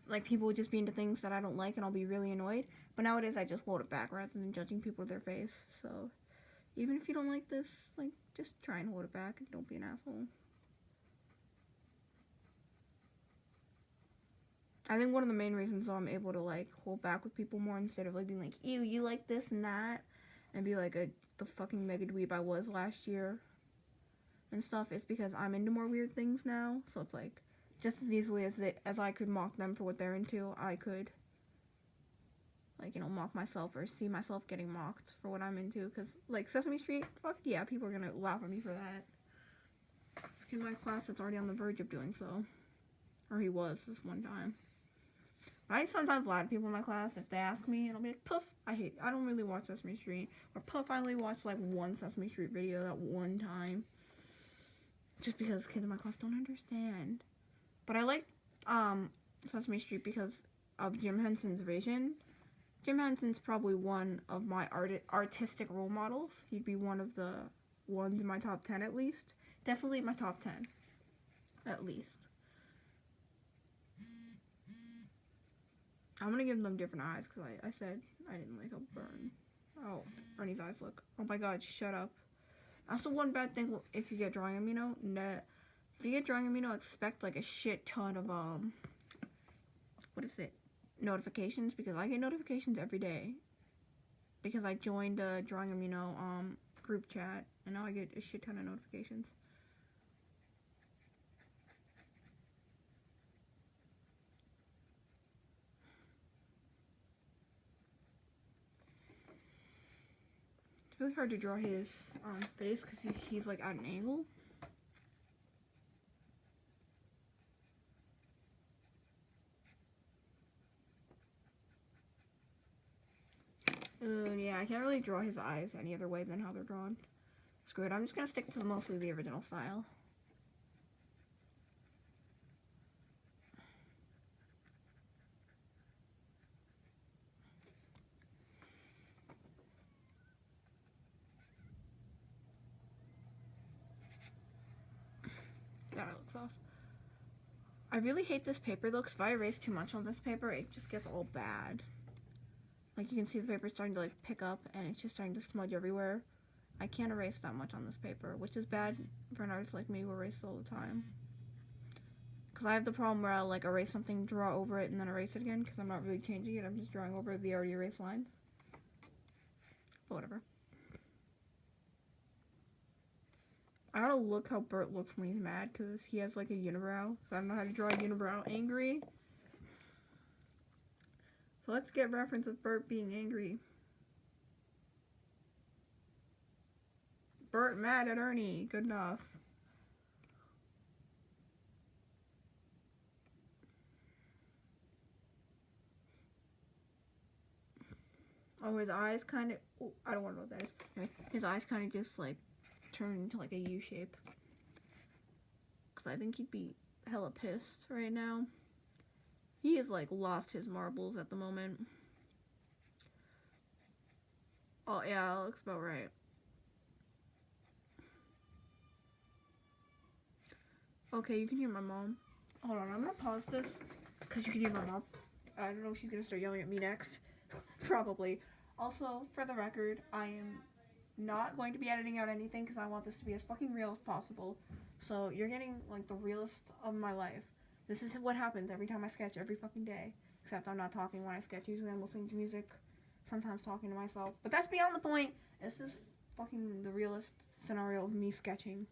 like people would just be into things that I don't like and I'll be really annoyed. But nowadays I just hold it back rather than judging people to their face. So even if you don't like this, like, just try and hold it back and don't be an asshole. I think one of the main reasons I'm able to like hold back with people more instead of like being like, ew, you like this and that, and be like the fucking mega dweeb I was last year and stuff, is because I'm into more weird things now. So it's like, just as easily as I could mock them for what they're into, I could, like, you know, mock myself or see myself getting mocked for what I'm into. Because, like, Sesame Street, fuck yeah, people are gonna laugh at me for that. This kid in my class that's already on the verge of doing so. Or he was this one time. I sometimes lie to people in my class if they ask me, and I'll be like, poof, I don't really watch Sesame Street. Or poof, I only watched like one Sesame Street video that one time. Just because kids in my class don't understand. But I like Sesame Street because of Jim Henson's vision. Jim Henson's probably one of my artistic role models. He'd be one of the ones in my top 10 at least. Definitely my top 10. At least. I'm gonna give them different eyes because I said I didn't like a burn. Oh, Ernie's eyes look. Oh my god, shut up. Also, one bad thing if you get drawing amino, if you get drawing amino, expect like a shit ton of what is it? Notifications, because I get notifications every day. Because I joined a drawing amino group chat, and now I get a shit ton of notifications. It's really hard to draw his face because he's like at an angle. Yeah, I can't really draw his eyes any other way than how they're drawn. Screw it, I'm just gonna stick to mostly the original style. That looks off. I really hate this paper though, because if I erase too much on this paper, it just gets all bad. Like, you can see the paper starting to like pick up, and it's just starting to smudge everywhere. I can't erase that much on this paper, which is bad for an artist like me who erases all the time. Because I have the problem where I'll like erase something, draw over it, and then erase it again, because I'm not really changing it, I'm just drawing over the already erased lines. But whatever. I gotta look how Bert looks when he's mad, because he has like a unibrow, so I don't know how to draw a unibrow angry. So let's get reference of Bert being angry. Bert mad at Ernie. Good enough. Oh, his eyes kind of... I don't want to know what that is. Anyways, his eyes kind of just, like, turn into, like, a U shape. Because I think he'd be hella pissed right now. He has, like, lost his marbles at the moment. Oh, yeah, that looks about right. Okay, you can hear my mom. Hold on, I'm gonna pause this. Because you can hear my mom. I don't know if she's gonna start yelling at me next. Probably. Also, for the record, I am not going to be editing out anything because I want this to be as fucking real as possible. So you're getting like the realest of my life. This is what happens every time I sketch every fucking day. Except I'm not talking when I sketch. Usually I'm listening to music, sometimes talking to myself. But that's beyond the point. This is fucking the realest scenario of me sketching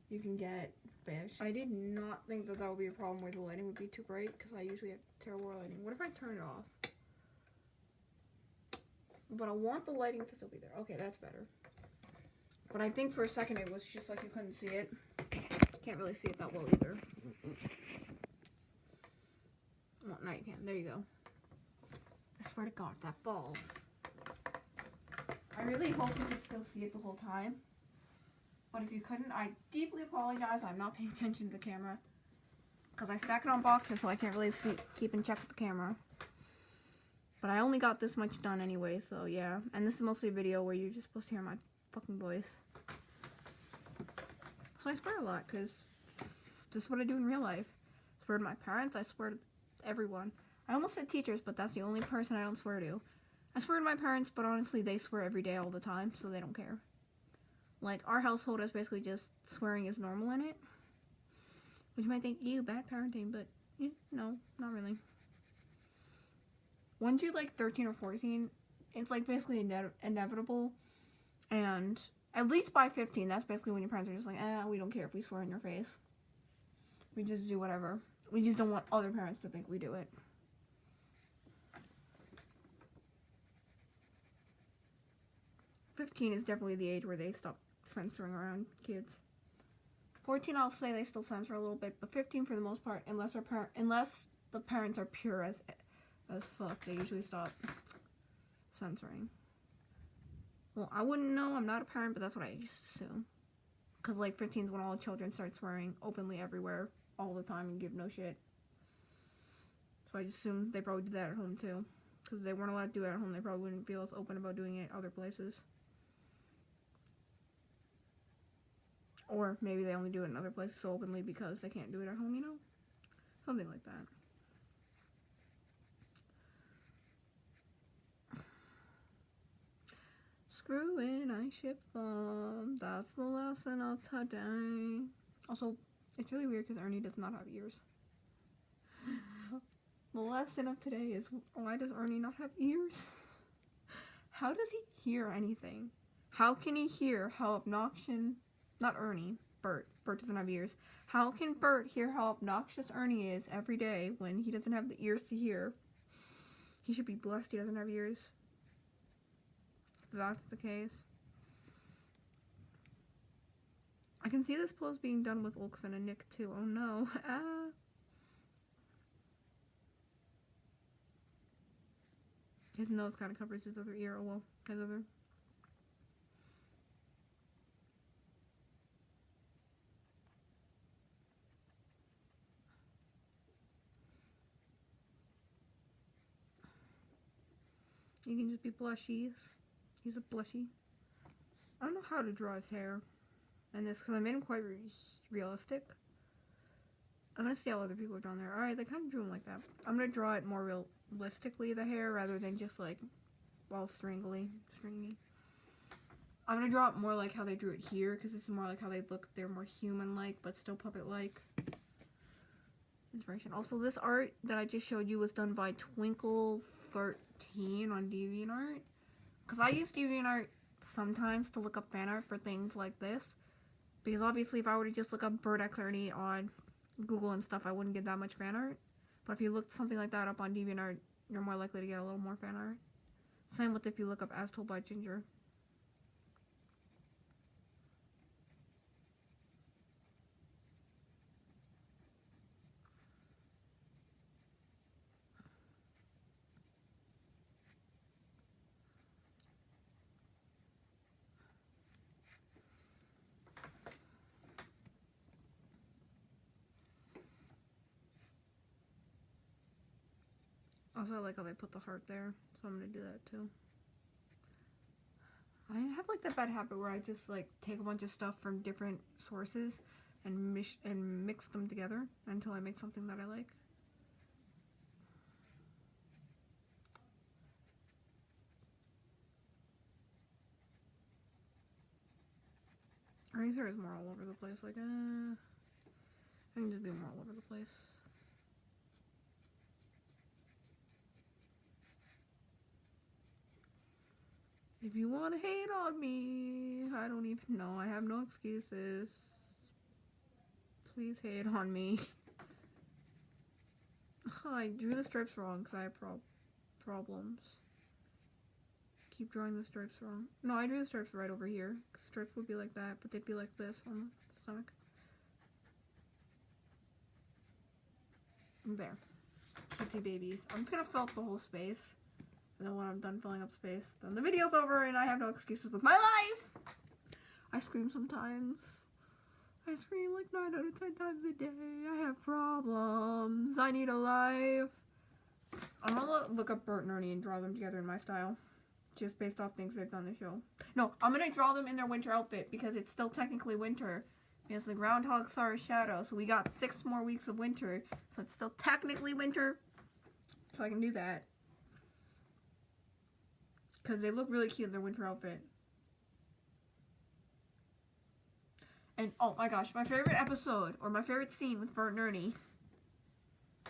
you can get, fish. I did not think that that would be a problem where the lighting would be too bright because I usually have terrible lighting. What if I turn it off? But I want the lighting to still be there. Okay, that's better. But I think for a second it was just like you couldn't see it. Can't really see it that well either. Well, now you can. There you go. I swear to God, that balls. I really hope you could still see it the whole time. But if you couldn't, I deeply apologize. I'm not paying attention to the camera. Because I stack it on boxes, so I can't really keep in check with the camera. But I only got this much done anyway, so yeah. And this is mostly a video where you're just supposed to hear my fucking voice. So I swear a lot, because this is what I do in real life. I swear to my parents, I swear to everyone. I almost said teachers, but that's the only person I don't swear to. I swear to my parents, but honestly, they swear every day all the time, so they don't care. Like, our household is basically just swearing is normal in it. Which you might think, ew, bad parenting, but, no, not really. Once you're, like, 13 or 14, it's, like, basically inevitable. And at least by 15, that's basically when your parents are just like, we don't care if we swear in your face. We just do whatever. We just don't want other parents to think we do it. $15 is definitely the age where they stop censoring around kids. 14, I'll say they still censor a little bit, but 15 for the most part, unless the parents are pure as fuck, they usually stop censoring. Well, I wouldn't know. I'm not a parent, but that's what I just assume. Because, like, 15 is when all the children start swearing openly everywhere all the time and give no shit. So I just assume they probably do that at home, too. Because if they weren't allowed to do it at home, they probably wouldn't feel as open about doing it other places. Or maybe they only do it in other places so openly because they can't do it at home, Something like that. Screw it, I ship them. That's the lesson of today. Also, it's really weird because Ernie does not have ears. The lesson of today is, why does Ernie not have ears? How does he hear anything? How can he hear how obnoxious... Not Ernie, Bert. Bert doesn't have ears. How can Bert hear how obnoxious Ernie is every day when he doesn't have the ears to hear? He should be blessed he doesn't have ears. If that's the case. I can see this pose being done with Olkson and Nick too. Oh no. His nose kind of covers his other ear. Oh well. His other... You can just be blushies. He's a blushy. I don't know how to draw his hair in this because I made him quite realistic. I'm going to see how other people have drawn there. Alright, they kind of drew him like that. I'm going to draw it more realistically, the hair, rather than just like, well, stringy. I'm going to draw it more like how they drew it here because this is more like how they look. They're more human-like, but still puppet-like. Inspiration. Also, this art that I just showed you was done by Twinkle13 on DeviantArt. Because I use DeviantArt sometimes to look up fan art for things like this. Because obviously if I were to just look up Bird X Ernie on Google and stuff, I wouldn't get that much fan art. But if you look something like that up on DeviantArt, you're more likely to get a little more fan art. Same with if you look up As Told by Ginger. Also, I like how they put the heart there, so I'm gonna do that too. I have like that bad habit where I just like take a bunch of stuff from different sources and mix them together until I make something that I like. Ernie's hair is more all over the place. Like, I can just do more all over the place. If you want to hate on me, I don't even know. I have no excuses. Please hate on me. I drew the stripes wrong because I have problems. Keep drawing the stripes wrong. No, I drew the stripes right over here. Stripes would be like that, but they'd be like this on the stomach. There. Cutesy babies. I'm just gonna fill up the whole space. And then when I'm done filling up space, then the video's over and I have no excuses with my life! I scream sometimes. I scream like 9 out of 10 times a day. I have problems. I need a life. I'm gonna look up Bert and Ernie and draw them together in my style. Just based off things they've done in the show. No, I'm gonna draw them in their winter outfit because it's still technically winter. Because the groundhog saw a shadow, so we got 6 more weeks of winter. So it's still technically winter. So I can do that. Because they look really cute in their winter outfit. And, oh my gosh, my favorite episode, or my favorite scene with Bert and Ernie.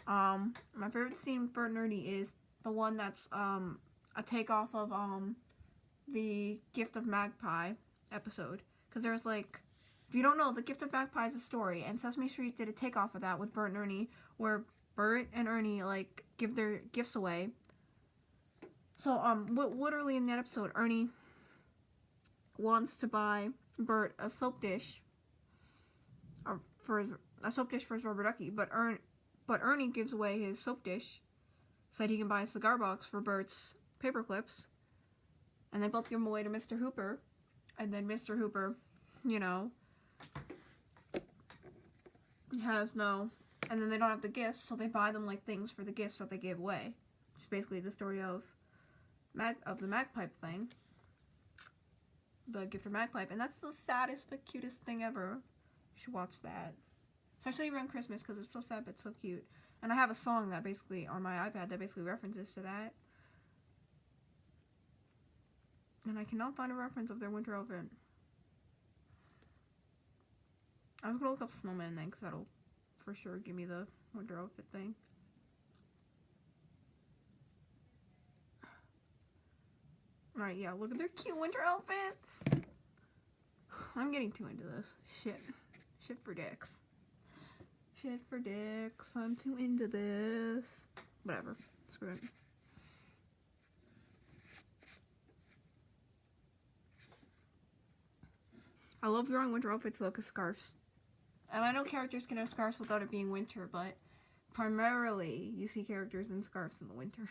My favorite scene with Bert and Ernie is the one that's, a takeoff of, the Gift of Magpie episode. Because there's, like, if you don't know, the Gift of Magpie is a story, and Sesame Street did a takeoff of that with Bert and Ernie, where Bert and Ernie, like, give their gifts away. So, literally in that episode, Ernie wants to buy Bert a soap dish, for his rubber ducky, but Ernie gives away his soap dish so that he can buy a cigar box for Bert's paper clips, and they both give them away to Mr. Hooper, and then Mr. Hooper, you know, has no, and then they don't have the gifts, so they buy them like things for the gifts that they gave away, which is basically the story of the Magpie thing, the Gift of Magpie, and that's the saddest but cutest thing ever. You should watch that, especially around Christmas because it's so sad but so cute. And I have a song that basically on my iPad that basically references to that, and I cannot find a reference of their winter outfit. I'm gonna look up snowman then because that'll for sure give me the winter outfit thing. Alright, yeah, look at their cute winter outfits. I'm getting too into this. Shit for dicks. Shit for dicks. I'm too into this. Whatever. Screw it. I love drawing winter outfits though, because scarves. And I know characters can have scarves without it being winter, but primarily you see characters in scarves in the winter.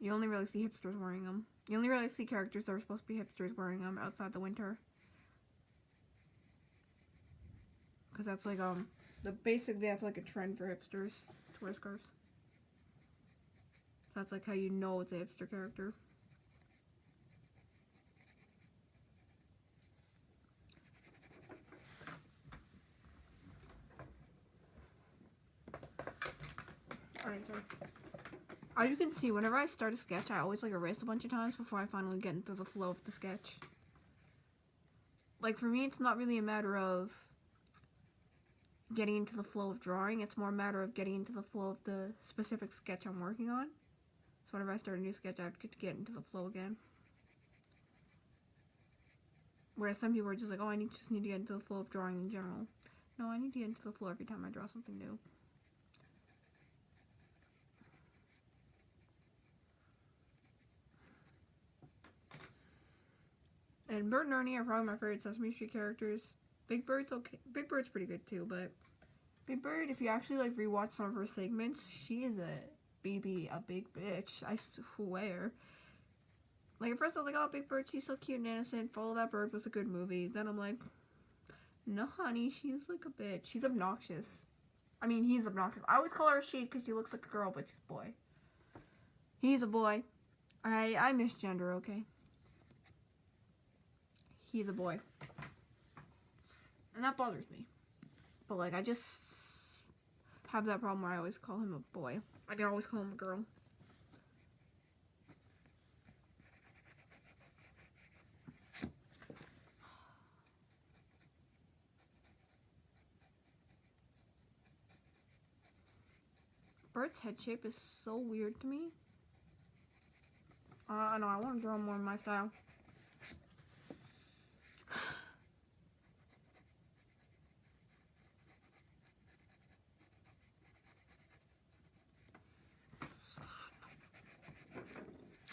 You only really see hipsters wearing them. You only really see characters that are supposed to be hipsters wearing them outside the winter. Because that's like, basically that's like a trend for hipsters to wear scarves. That's like how you know it's a hipster character. Alright, sorry. As you can see, whenever I start a sketch, I always like erase a bunch of times before I finally get into the flow of the sketch. Like for me, it's not really a matter of getting into the flow of drawing, it's more a matter of getting into the flow of the specific sketch I'm working on. So whenever I start a new sketch, I have to get into the flow again. Whereas some people are just like, oh, just need to get into the flow of drawing in general. No, I need to get into the flow every time I draw something new. And Bert and Ernie are probably my favorite Sesame Street characters. Big Bird's okay. Big Bird's pretty good too, but Big Bird, if you actually like rewatch some of her segments, she is a big bitch. I swear. Like at first I was like, oh, Big Bird, she's so cute and innocent. Follow That Bird was a good movie. Then I'm like, no, honey, she's like a bitch. She's obnoxious. I mean, he's obnoxious. I always call her a she because she looks like a girl, but she's a boy. He's a boy. I misgender, okay? He's a boy. And that bothers me. But, like, I just have that problem where I always call him a boy. I can always call him a girl. Bert's head shape is so weird to me. I know, I want to draw more in my style.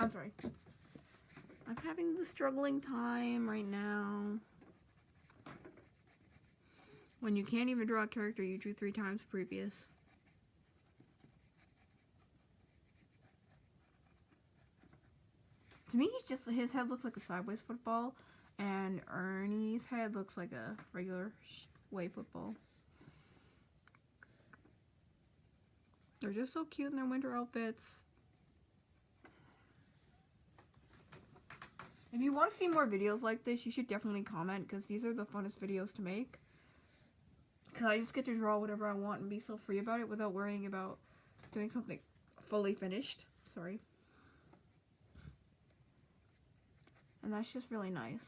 I'm sorry. I'm having the struggling time right now. When you can't even draw a character you drew 3 times previous. To me, his head looks like a sideways football, and Ernie's head looks like a regular way football. They're just so cute in their winter outfits. If you want to see more videos like this, you should definitely comment, because these are the funnest videos to make. Because I just get to draw whatever I want and be so free about it without worrying about doing something fully finished. Sorry. And that's just really nice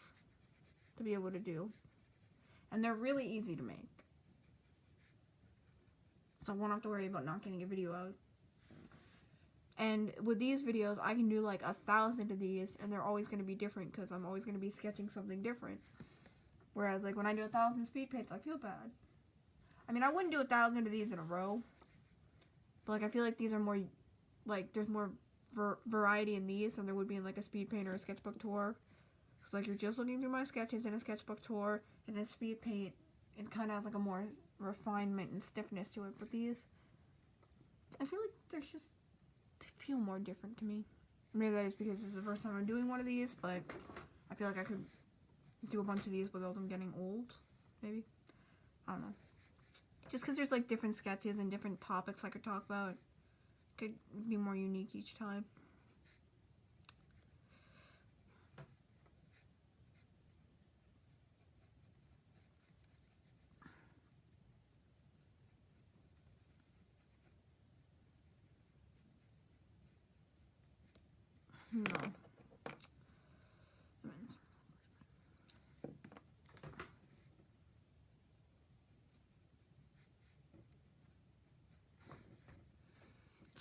to be able to do. And they're really easy to make. So I won't have to worry about not getting a video out. And with these videos, I can do like 1,000 of these, and they're always going to be different because I'm always going to be sketching something different. Whereas like when I do 1,000 speed paints, I feel bad. I mean, I wouldn't do 1,000 of these in a row. But like I feel like these are more, like there's more variety in these than there would be in like a speed paint or a sketchbook tour. Cause like you're just looking through my sketches in a sketchbook tour, and a speed paint, it kind of has like a more refinement and stiffness to it. But these, I feel like they feel more different to me. Maybe that is because this is the first time I'm doing one of these, but I feel like I could do a bunch of these without them getting old. Maybe, I don't know. Just because there's like different sketches and different topics I could talk about, could be more unique each time. No.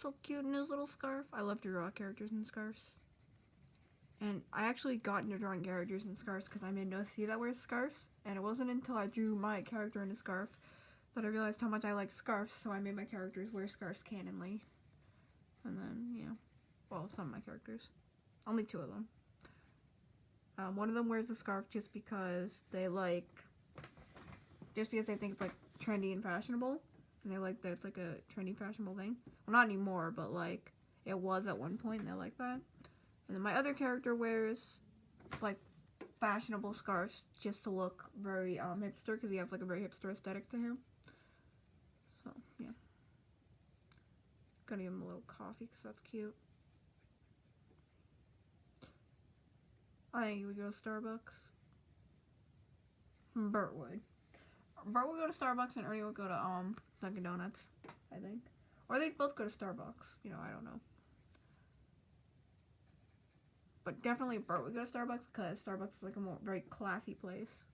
So cute in his little scarf. I love to draw characters in scarves. And I actually got into drawing characters in scarves because I made no see that wears scarves. And it wasn't until I drew my character in a scarf that I realized how much I liked scarves, so I made my characters wear scarves canonly. And then, yeah. Well, some of my characters. Only 2 of them. One of them wears a scarf just because they think it's like trendy and fashionable. And they like that it's like a trendy, fashionable thing. Well, not anymore, but like it was at one point, and they like that. And then my other character wears like fashionable scarves just to look very hipster, because he has like a very hipster aesthetic to him. So yeah, gonna give him a little coffee because that's cute. I think he would go to Starbucks. Bert would. Bert would go to Starbucks and Ernie would go to Dunkin' Donuts, I think. Or they'd both go to Starbucks. You know, I don't know. But definitely Bert would go to Starbucks because Starbucks is like a very classy place.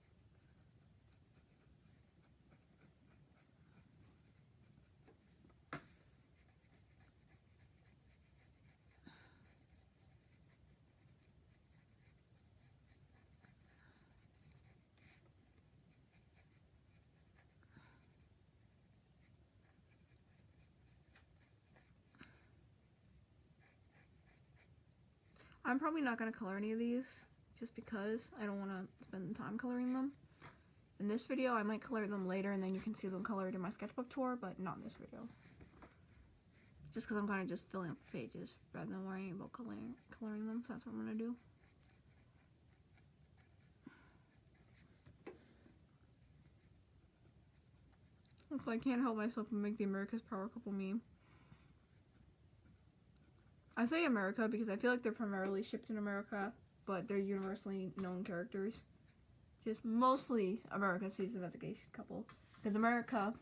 I'm probably not going to color any of these, just because I don't want to spend the time coloring them. In this video, I might color them later, and then you can see them colored in my sketchbook tour, but not in this video. Just because I'm kind of just filling up the pages, rather than worrying about coloring them, so that's what I'm going to do. So I can't help myself and make the America's Power couple meme. I say America because I feel like they're primarily shipped in America, but they're universally known characters. Just mostly America sees investigation couple. Because America...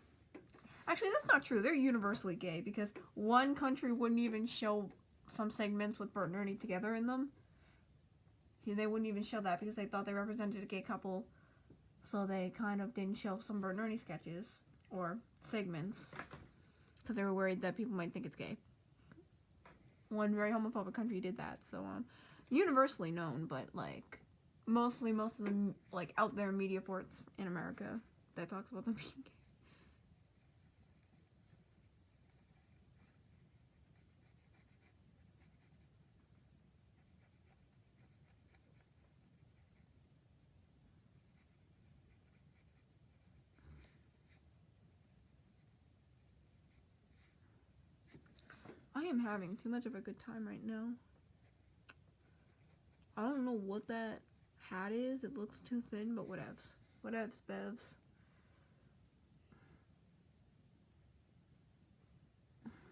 Actually, that's not true. They're universally gay because one country wouldn't even show some segments with Bert and Ernie together in them. They wouldn't even show that because they thought they represented a gay couple. So they kind of didn't show some Bert and Ernie sketches or segments because they were worried that people might think it's gay. One very homophobic country did that. So, universally known, but, like, most of the, like, out there media forts in America that talks about them being gay. I am having too much of a good time right now. I don't know what that hat is. It looks too thin, but whatevs. Whatevs, bevs.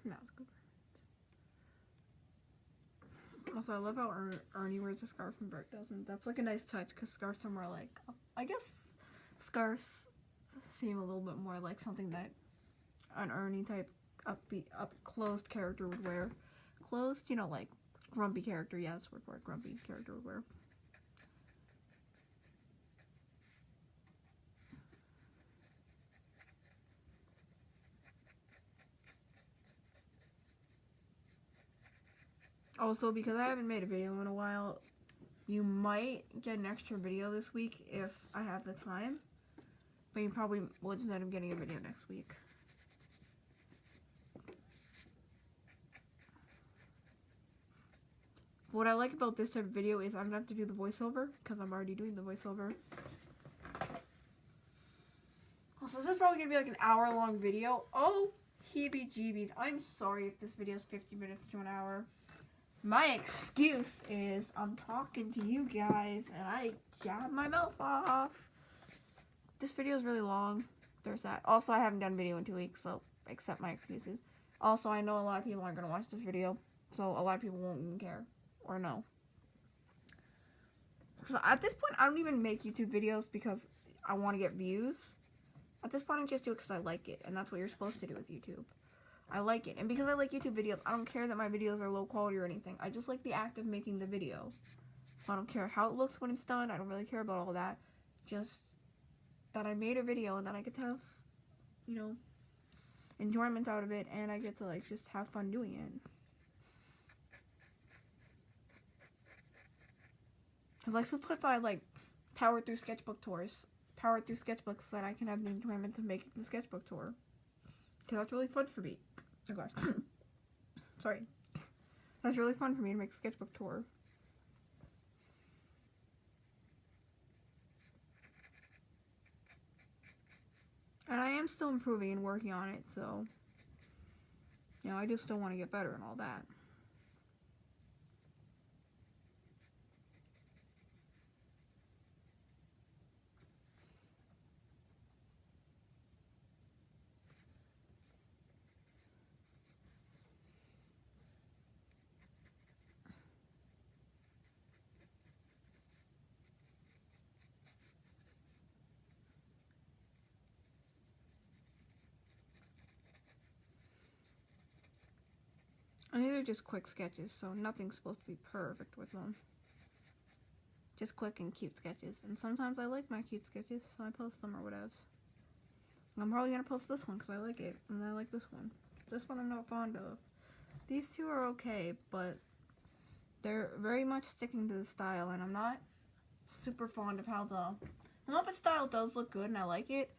That was good. Also, I love how Ernie wears a scarf and Bert doesn't. That's like a nice touch because scarves are more like, I guess scarves seem a little bit more like something that an Ernie type up closed character would wear. Closed, you know, like grumpy character. Yeah, that's the word for it. Grumpy character would wear. Also, because I haven't made a video in a while, you might get an extra video this week if I have the time. But you probably will just end up getting a video next week. What I like about this type of video is I don't have to do the voiceover because I'm already doing the voiceover. Also, this is probably going to be like an hour-long video. Oh, heebie-jeebies. I'm sorry if this video is 50 minutes to an hour. My excuse is I'm talking to you guys and I jab my mouth off. This video is really long. There's that. Also, I haven't done a video in 2 weeks, so accept my excuses. Also, I know a lot of people aren't going to watch this video, so a lot of people won't even care or know. So at this point, I don't even make YouTube videos because I want to get views. At this point, I just do it because I like it, and that's what you're supposed to do with YouTube. I like it, and because I like YouTube videos, I don't care that my videos are low quality or anything. I just like the act of making the video. So I don't care how it looks when it's done. I don't really care about all that. Just that I made a video and that I get to have, you know, enjoyment out of it, and I get to, like, just have fun doing it. Like, sometimes I, like, power through sketchbook tours. Power through sketchbooks so that I can have the enjoyment of making the sketchbook tour. Because that's really fun for me. Oh gosh. Sorry. That's really fun for me to make a sketchbook tour. And I am still improving and working on it, so, you know, I just still want to get better and all that. And these are just quick sketches, so nothing's supposed to be perfect with them. Just quick and cute sketches. And sometimes I like my cute sketches, so I post them or whatever. I'm probably going to post this one because I like it, and I like this one. This one I'm not fond of. These two are okay, but they're very much sticking to the style, and I'm not super fond of how the Muppet style does look good, and I like it,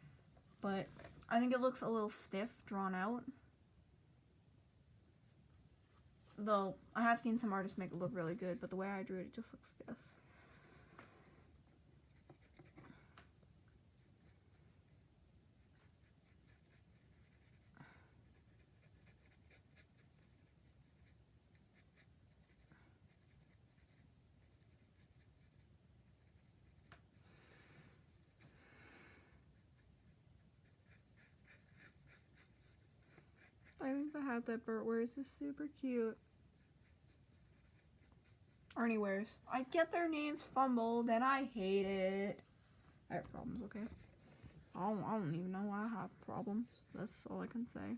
but I think it looks a little stiff, drawn out. Though, I have seen some artists make it look really good, but the way I drew it, it just looks stiff. I think the hat that Bert wears is super cute. Ernie wears. I get their names fumbled and I hate it. I have problems, okay? I don't even know why I have problems. That's all I can say.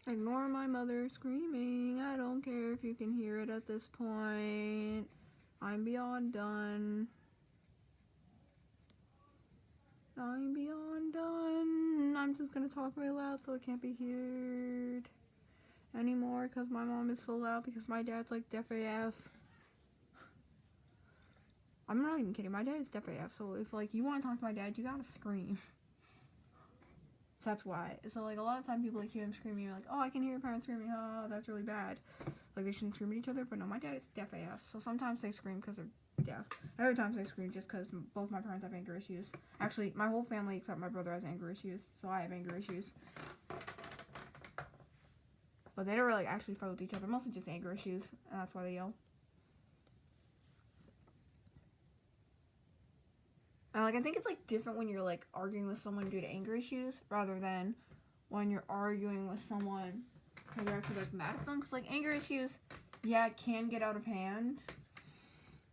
Ignore my mother screaming. I don't care if you can hear it at this point. I'm beyond done. I'm beyond done. I'm just gonna talk really loud so it can't be heard anymore because my mom is so loud because my dad's like deaf AF. I'm not even kidding. My dad is deaf AF, so if like you want to talk to my dad, you gotta scream. So that's why. So like a lot of time people like hear them screaming, you're like, oh, I can hear your parents screaming. Oh, that's really bad. Like they shouldn't scream at each other. But no, my dad is deaf AF. So sometimes they scream because they're deaf. Other times they scream just because both my parents have anger issues. Actually, my whole family except my brother has anger issues. So I have anger issues. But they don't really actually fight with each other. Mostly just anger issues. And that's why they yell. And like I think it's like different when you're like arguing with someone due to anger issues rather than when you're arguing with someone because you're actually like mad at them. Because like anger issues, yeah, it can get out of hand.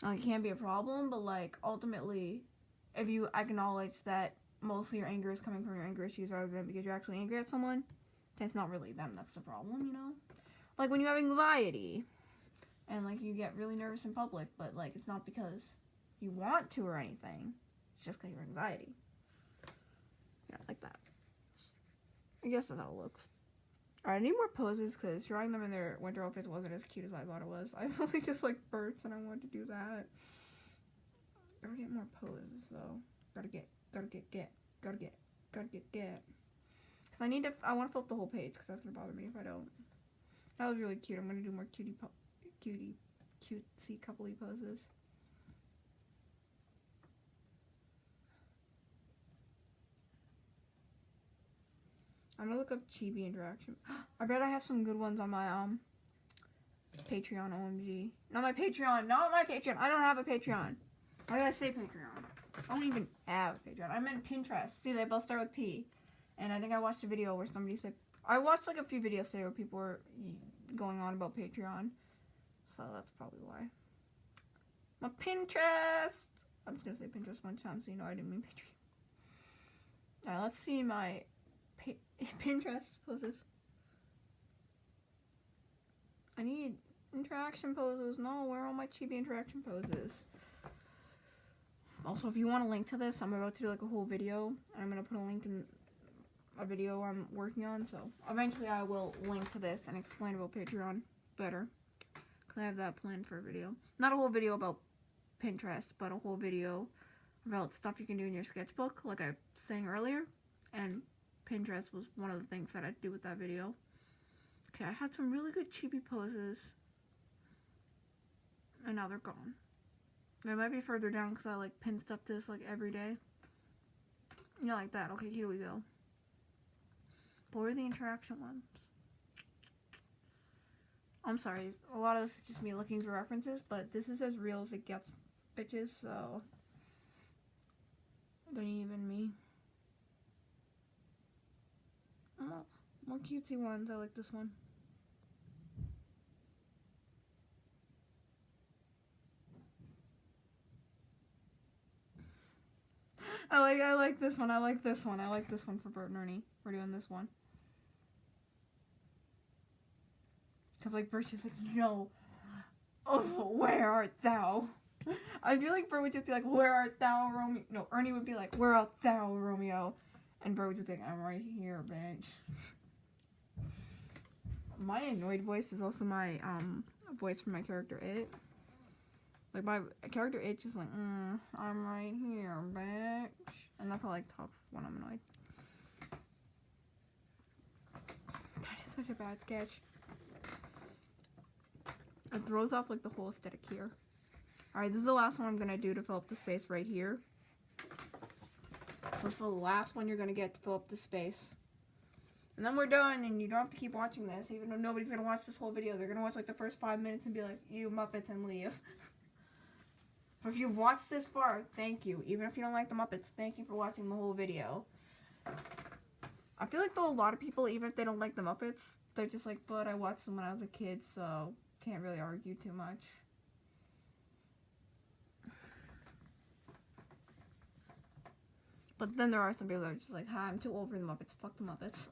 It can be a problem, but like ultimately, if you acknowledge that mostly your anger is coming from your anger issues rather than because you're actually angry at someone, then it's not really them that's the problem, you know? Like when you have anxiety and like you get really nervous in public, but like it's not because you want to or anything. It's just because of your anxiety. Yeah, like that. I guess that's how it looks. Alright, I need more poses because drawing them in their winter outfits wasn't as cute as I thought it was. I mostly just like birds and I wanted to do that. Gotta get more poses though. Gotta get. Because I want to fill up the whole page because that's gonna bother me if I don't. That was really cute. I'm gonna do more cutesy coupley poses. I'm gonna look up chibi interaction. I bet I have some good ones on my Patreon. OMG. Not my Patreon. I don't have a Patreon. Why did I say Patreon? I don't even have a Patreon. I meant Pinterest. See, they both start with P. And I think I watched a video where somebody said... I watched like a few videos today where people were going on about Patreon. So that's probably why. My Pinterest! I'm just gonna say Pinterest one time so you know I didn't mean Patreon. Alright, let's see my Pinterest poses. I need interaction poses. No, where are all my chibi interaction poses? Also, if you want a link to this, I'm about to do like a whole video. And I'm going to put a link in a video I'm working on. So eventually I will link to this and explain about Patreon better. Because I have that planned for a video. Not a whole video about Pinterest, but a whole video about stuff you can do in your sketchbook, like I was saying earlier. And Pinterest was one of the things that I do with that video. Okay, I had some really good chibi poses. And now they're gone. They might be further down because I like pin stuff this like every day. Yeah, like that. Okay, here we go. What are the interaction ones? I'm sorry, a lot of this is just me looking for references, but this is as real as it gets, bitches, so don't even me. More cutesy ones. I like this one. I like this one. I like this one. I like this one for Bert and Ernie. We're doing this one. Because like Bert's just like, yo, oh, where art thou? I feel like Bert would just be like, where art thou, Romeo? No, Ernie would be like, where art thou, Romeo? And Bert would just be like, I'm right here, bitch. My annoyed voice is also my voice for my character It. Like my character It just like, I'm right here, bitch. And that's how I like talk when I'm annoyed. That is such a bad sketch. It throws off like the whole aesthetic here. Alright, this is the last one I'm gonna do to fill up the space right here. So this is the last one you're going to get to fill up the space. And then we're done, and you don't have to keep watching this, even though nobody's going to watch this whole video. They're going to watch like the first 5 minutes and be like, you Muppets, and leave. But if you've watched this far, thank you. Even if you don't like the Muppets, thank you for watching the whole video. I feel like though a lot of people, even if they don't like the Muppets, they're just like, but I watched them when I was a kid, so can't really argue too much. But then there are some people that are just like, hi, I'm too old for the Muppets. Fuck the Muppets.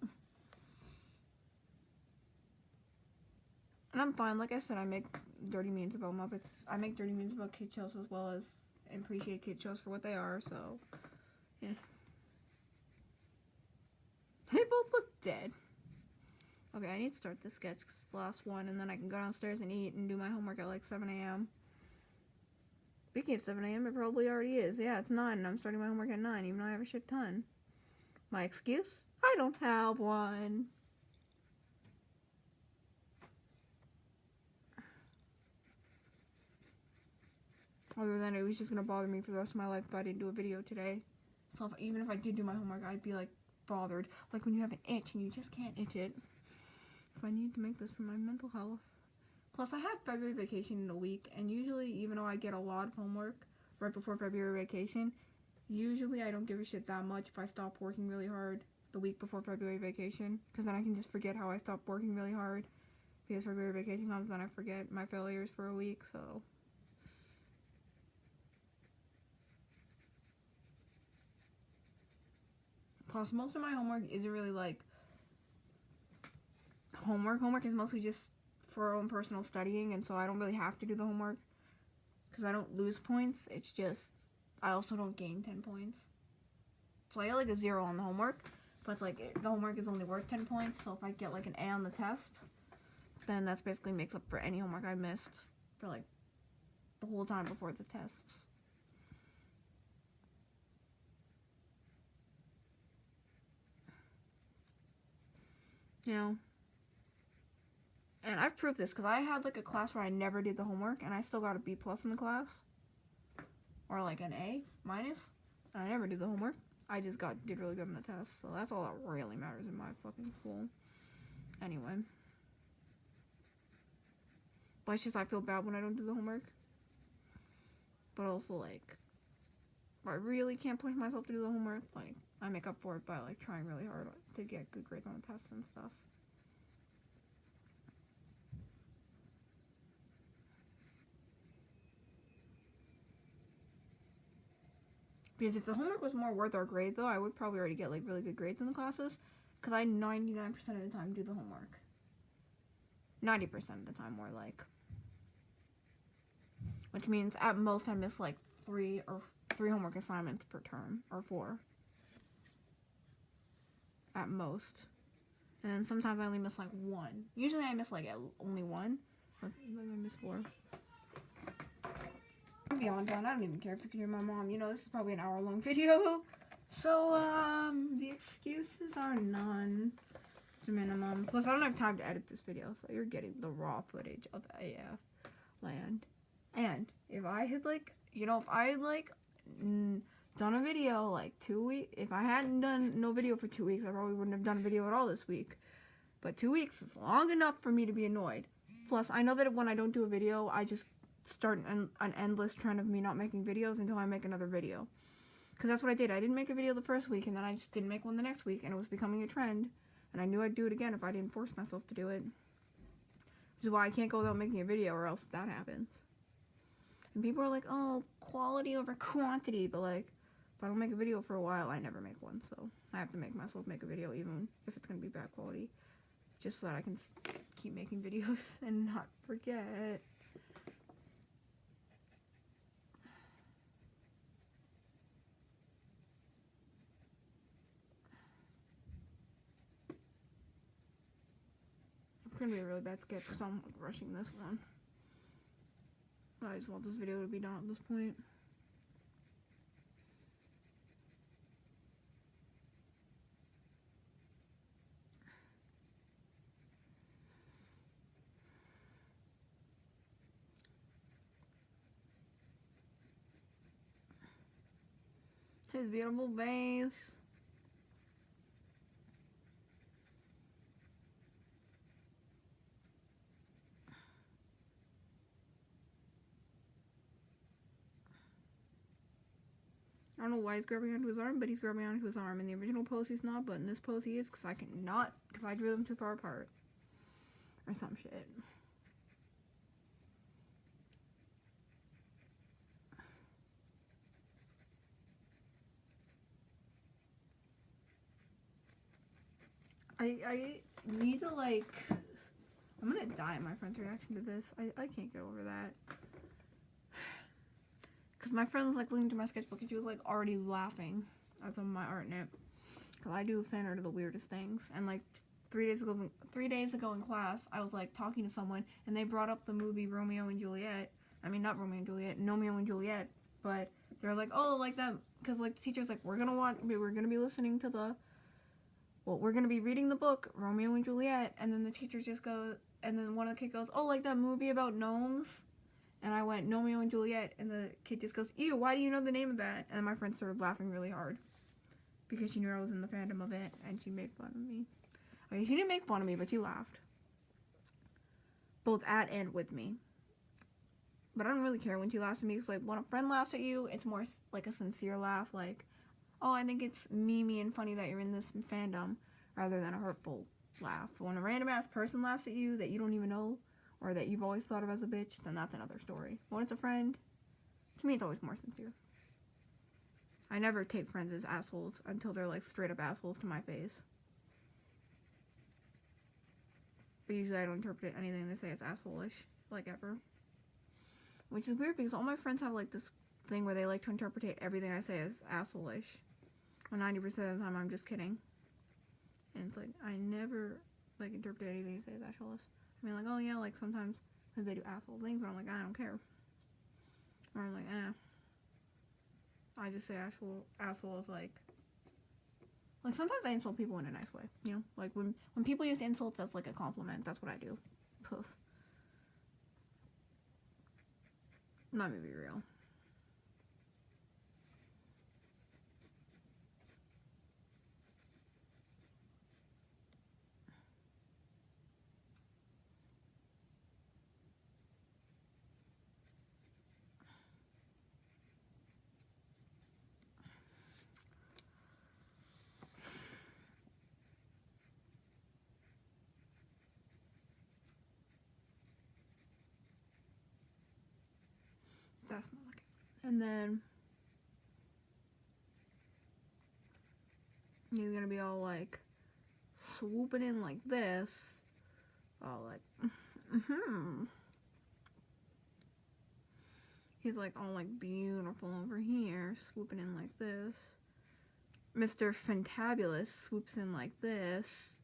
And I'm fine. Like I said, I make dirty memes about Muppets. I make dirty memes about kid shows as well as appreciate kid shows for what they are, so, yeah. They both look dead. Okay, I need to start this sketch because it's the last one, and then I can go downstairs and eat and do my homework at like 7 a.m. Speaking of 7 a.m., it probably already is. Yeah, it's 9, and I'm starting my homework at 9, even though I have a shit ton. My excuse? I don't have one. Other than it was just going to bother me for the rest of my life if I didn't do a video today. So even if I did do my homework, I'd be like bothered. Like when you have an itch and you just can't itch it. So I need to make this for my mental health. Plus I have February vacation in a week, and usually even though I get a lot of homework right before February vacation, usually I don't give a shit that much if I stop working really hard the week before February vacation. Because then I can just forget how I stopped working really hard. Because February vacation comes, then I forget my failures for a week, so... Plus, most of my homework isn't really, like, homework. Homework is mostly just for our own personal studying, and so I don't really have to do the homework. Because I don't lose points. It's just, I also don't gain 10 points. So I get, like, a 0 on the homework. But, it's like, the homework is only worth 10 points. So if I get, like, an A on the test, then that's basically makes up for any homework I missed for, like, the whole time before the tests. You know, and I've proved this because I had like a class where I never did the homework and I still got a B+ in the class, or like an A-, and I never did the homework. I just did really good on the test, so that's all that really matters in my fucking school. Anyway, but it's just I feel bad when I don't do the homework, but also like I really can't push myself to do the homework. Like I make up for it by like trying really hard to get good grades on the tests and stuff. Because if the homework was more worth our grade, though, I would probably already get like really good grades in the classes. Because I 99% of the time do the homework. 90% of the time, more like. Which means at most I miss like three homework assignments per term, or 4. At most. And then sometimes I only miss like 1. Usually I miss like only 1. But I miss 4. I'm beyond done. I don't even care if you can hear my mom. You know, this is probably an hour-long video. So, the excuses are none. It's a minimum. Plus, I don't have time to edit this video, so you're getting the raw footage of AF land. And if I had, like, you know, if I had, like, done a video, like, 2 weeks, if I hadn't done no video for 2 weeks, I probably wouldn't have done a video at all this week. But 2 weeks is long enough for me to be annoyed. Plus, I know that when I don't do a video, I just start an endless trend of me not making videos until I make another video. Because that's what I did. I didn't make a video the first week, and then I just didn't make one the next week, and it was becoming a trend. And I knew I'd do it again if I didn't force myself to do it. Which is why I can't go without making a video, or else that happens. And people are like, oh, quality over quantity. But, like, if I don't make a video for a while, I never make one. So I have to make myself make a video, even if it's going to be bad quality. Just so that I can keep making videos and not forget. It's gonna be a really bad sketch because I'm rushing this one. I just want this video to be done at this point. His beautiful face. I don't know why he's grabbing onto his arm, but he's grabbing onto his arm. In the original pose, he's not, but in this pose, he is, because I drew them too far apart. Or some shit. I need to, like, I'm gonna die at my friend's reaction to this. I can't get over that. Because my friend was, like, looking to my sketchbook and she was, like, already laughing at some of my art in it. Because I do fan art of the weirdest things. And, like, 3 days ago in class, I was, like, talking to someone and they brought up the movie Romeo and Juliet. I mean, not Romeo and Juliet, Nomeo and Juliet. But they're like, oh, like that. Because, like, the teacher's like, we're gonna be listening to the... Well, we're gonna be reading the book, Romeo and Juliet. And then the teacher just goes... And then one of the kids goes, oh, like that movie about gnomes? And I went, Romeo and Juliet. And the kid just goes, ew, why do you know the name of that? And my friend started laughing really hard. Because she knew I was in the fandom of it. And she made fun of me. Okay, she didn't make fun of me, but she laughed. Both at and with me. But I don't really care when she laughs at me. Because, like, when a friend laughs at you, it's more like a sincere laugh. Like, oh, I think it's memey and funny that you're in this fandom. Rather than a hurtful laugh. But when a random ass person laughs at you that you don't even know, or that you've always thought of as a bitch, then that's another story. When it's a friend, to me it's always more sincere. I never take friends as assholes until they're like straight up assholes to my face. But usually I don't interpret anything they say as asshole-ish, like ever. Which is weird because all my friends have like this thing where they like to interpret everything I say as asshole-ish. When 90% of the time I'm just kidding. And it's like, I never, like, interpret anything you say as asshole-ish. I mean, like, oh yeah, like, sometimes they do asshole things, but I'm like, I don't care. Or I'm like, I just say asshole is like, sometimes I insult people in a nice way, you know? Like, when people use insults as, like, a compliment, that's what I do. Poof. Let me be real. That's not like it. And then he's gonna be all like swooping in like this. All like, He's like all like beautiful over here, swooping in like this. Mr. Fantabulous swoops in like this.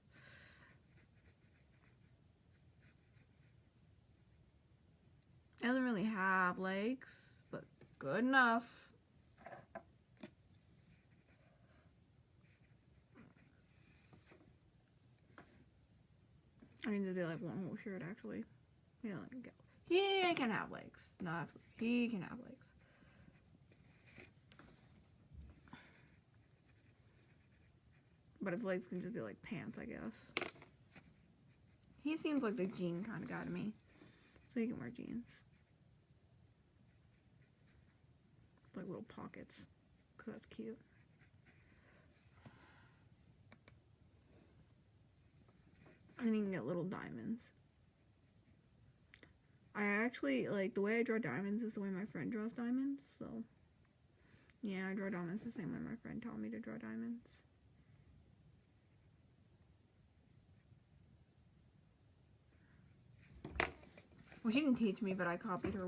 He doesn't really have legs, but good enough. I need to do like one whole shirt actually. You know, he can have legs. No, that's weird. He can have legs. But his legs can just be like pants, I guess. He seems like the jean kind of guy to me. So he can wear jeans. Like little pockets. Because that's cute. And you can get little diamonds. I actually, like, the way I draw diamonds is the way my friend draws diamonds, so. Yeah, I draw diamonds the same way my friend taught me to draw diamonds. Well, she didn't teach me, but I copied her.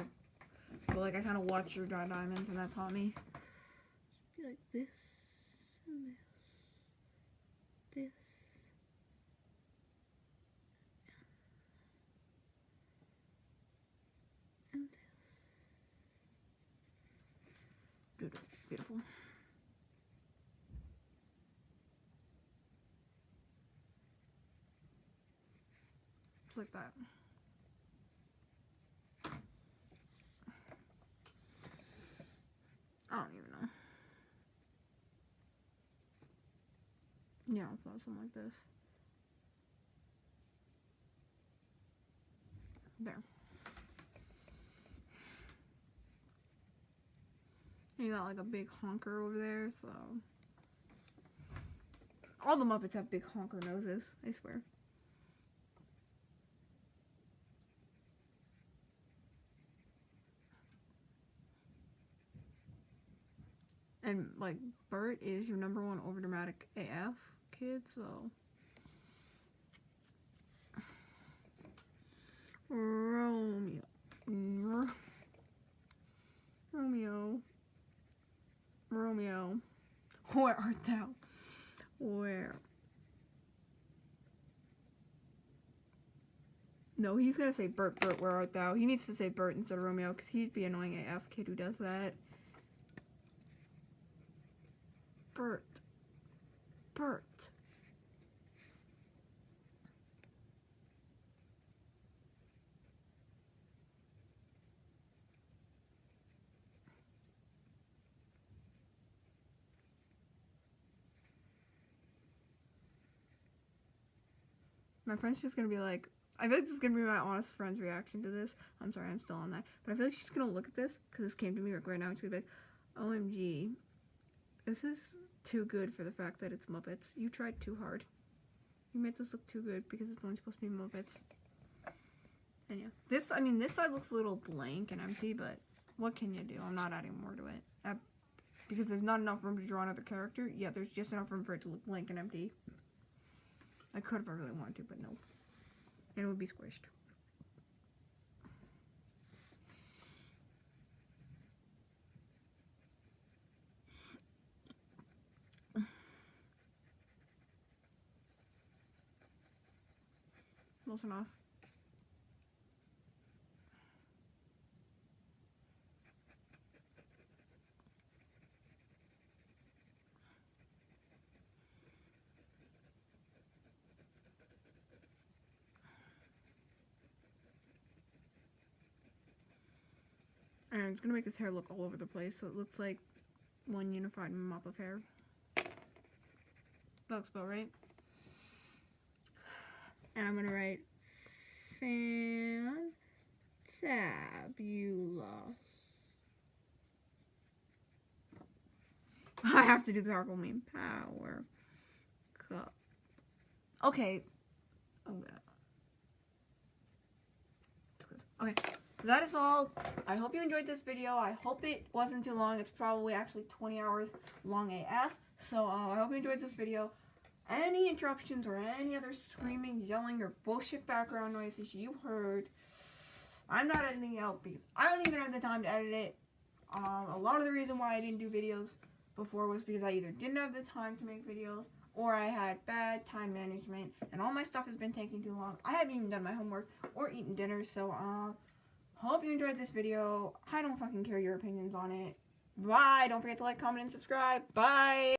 But, like, I kind of watched her draw diamonds, and that taught me. Be like this, and this, this. And this. Beautiful. Just like that. I don't even know. Yeah, I thought something like this. There. You got like a big honker over there, so. All the Muppets have big honker noses, I swear. And, like, Bert is your #1 overdramatic AF kid, so. Romeo. Romeo. Romeo. Where art thou? Where? No, he's gonna say Bert, Bert, where art thou? He needs to say Bert instead of Romeo, because he'd be annoying AF kid who does that. Bert. Bert. My friend's just gonna be like, I feel like this is gonna be my honest friend's reaction to this. I'm sorry, I'm still on that. But I feel like she's gonna look at this, because this came to me right now, and she's gonna be like, OMG, this is too good for the fact that it's Muppets. You tried too hard. You made this look too good because it's only supposed to be Muppets. And yeah, this side looks a little blank and empty, but what can you do? I'm not adding more to it. Because there's not enough room to draw another character. Yeah, there's just enough room for it to look blank and empty. I could if I really wanted to, but no. And it would be squished. Close enough. And I'm gonna make his hair look all over the place so it looks like one unified mop of hair. That looks about right. And I'm gonna write fantabulous. I have to do the powerful meme. Power cup. Okay. Okay. That is all. I hope you enjoyed this video. I hope it wasn't too long. It's probably actually 20 hours long AF. So I hope you enjoyed this video. Any interruptions or any other screaming, yelling, or bullshit background noises you heard, I'm not editing out because I don't even have the time to edit it. A lot of the reason why I didn't do videos before was because I either didn't have the time to make videos or I had bad time management and all my stuff has been taking too long. I haven't even done my homework or eaten dinner, so hope you enjoyed this video. I don't fucking care your opinions on it. Bye. Don't forget to like, comment, and subscribe. Bye.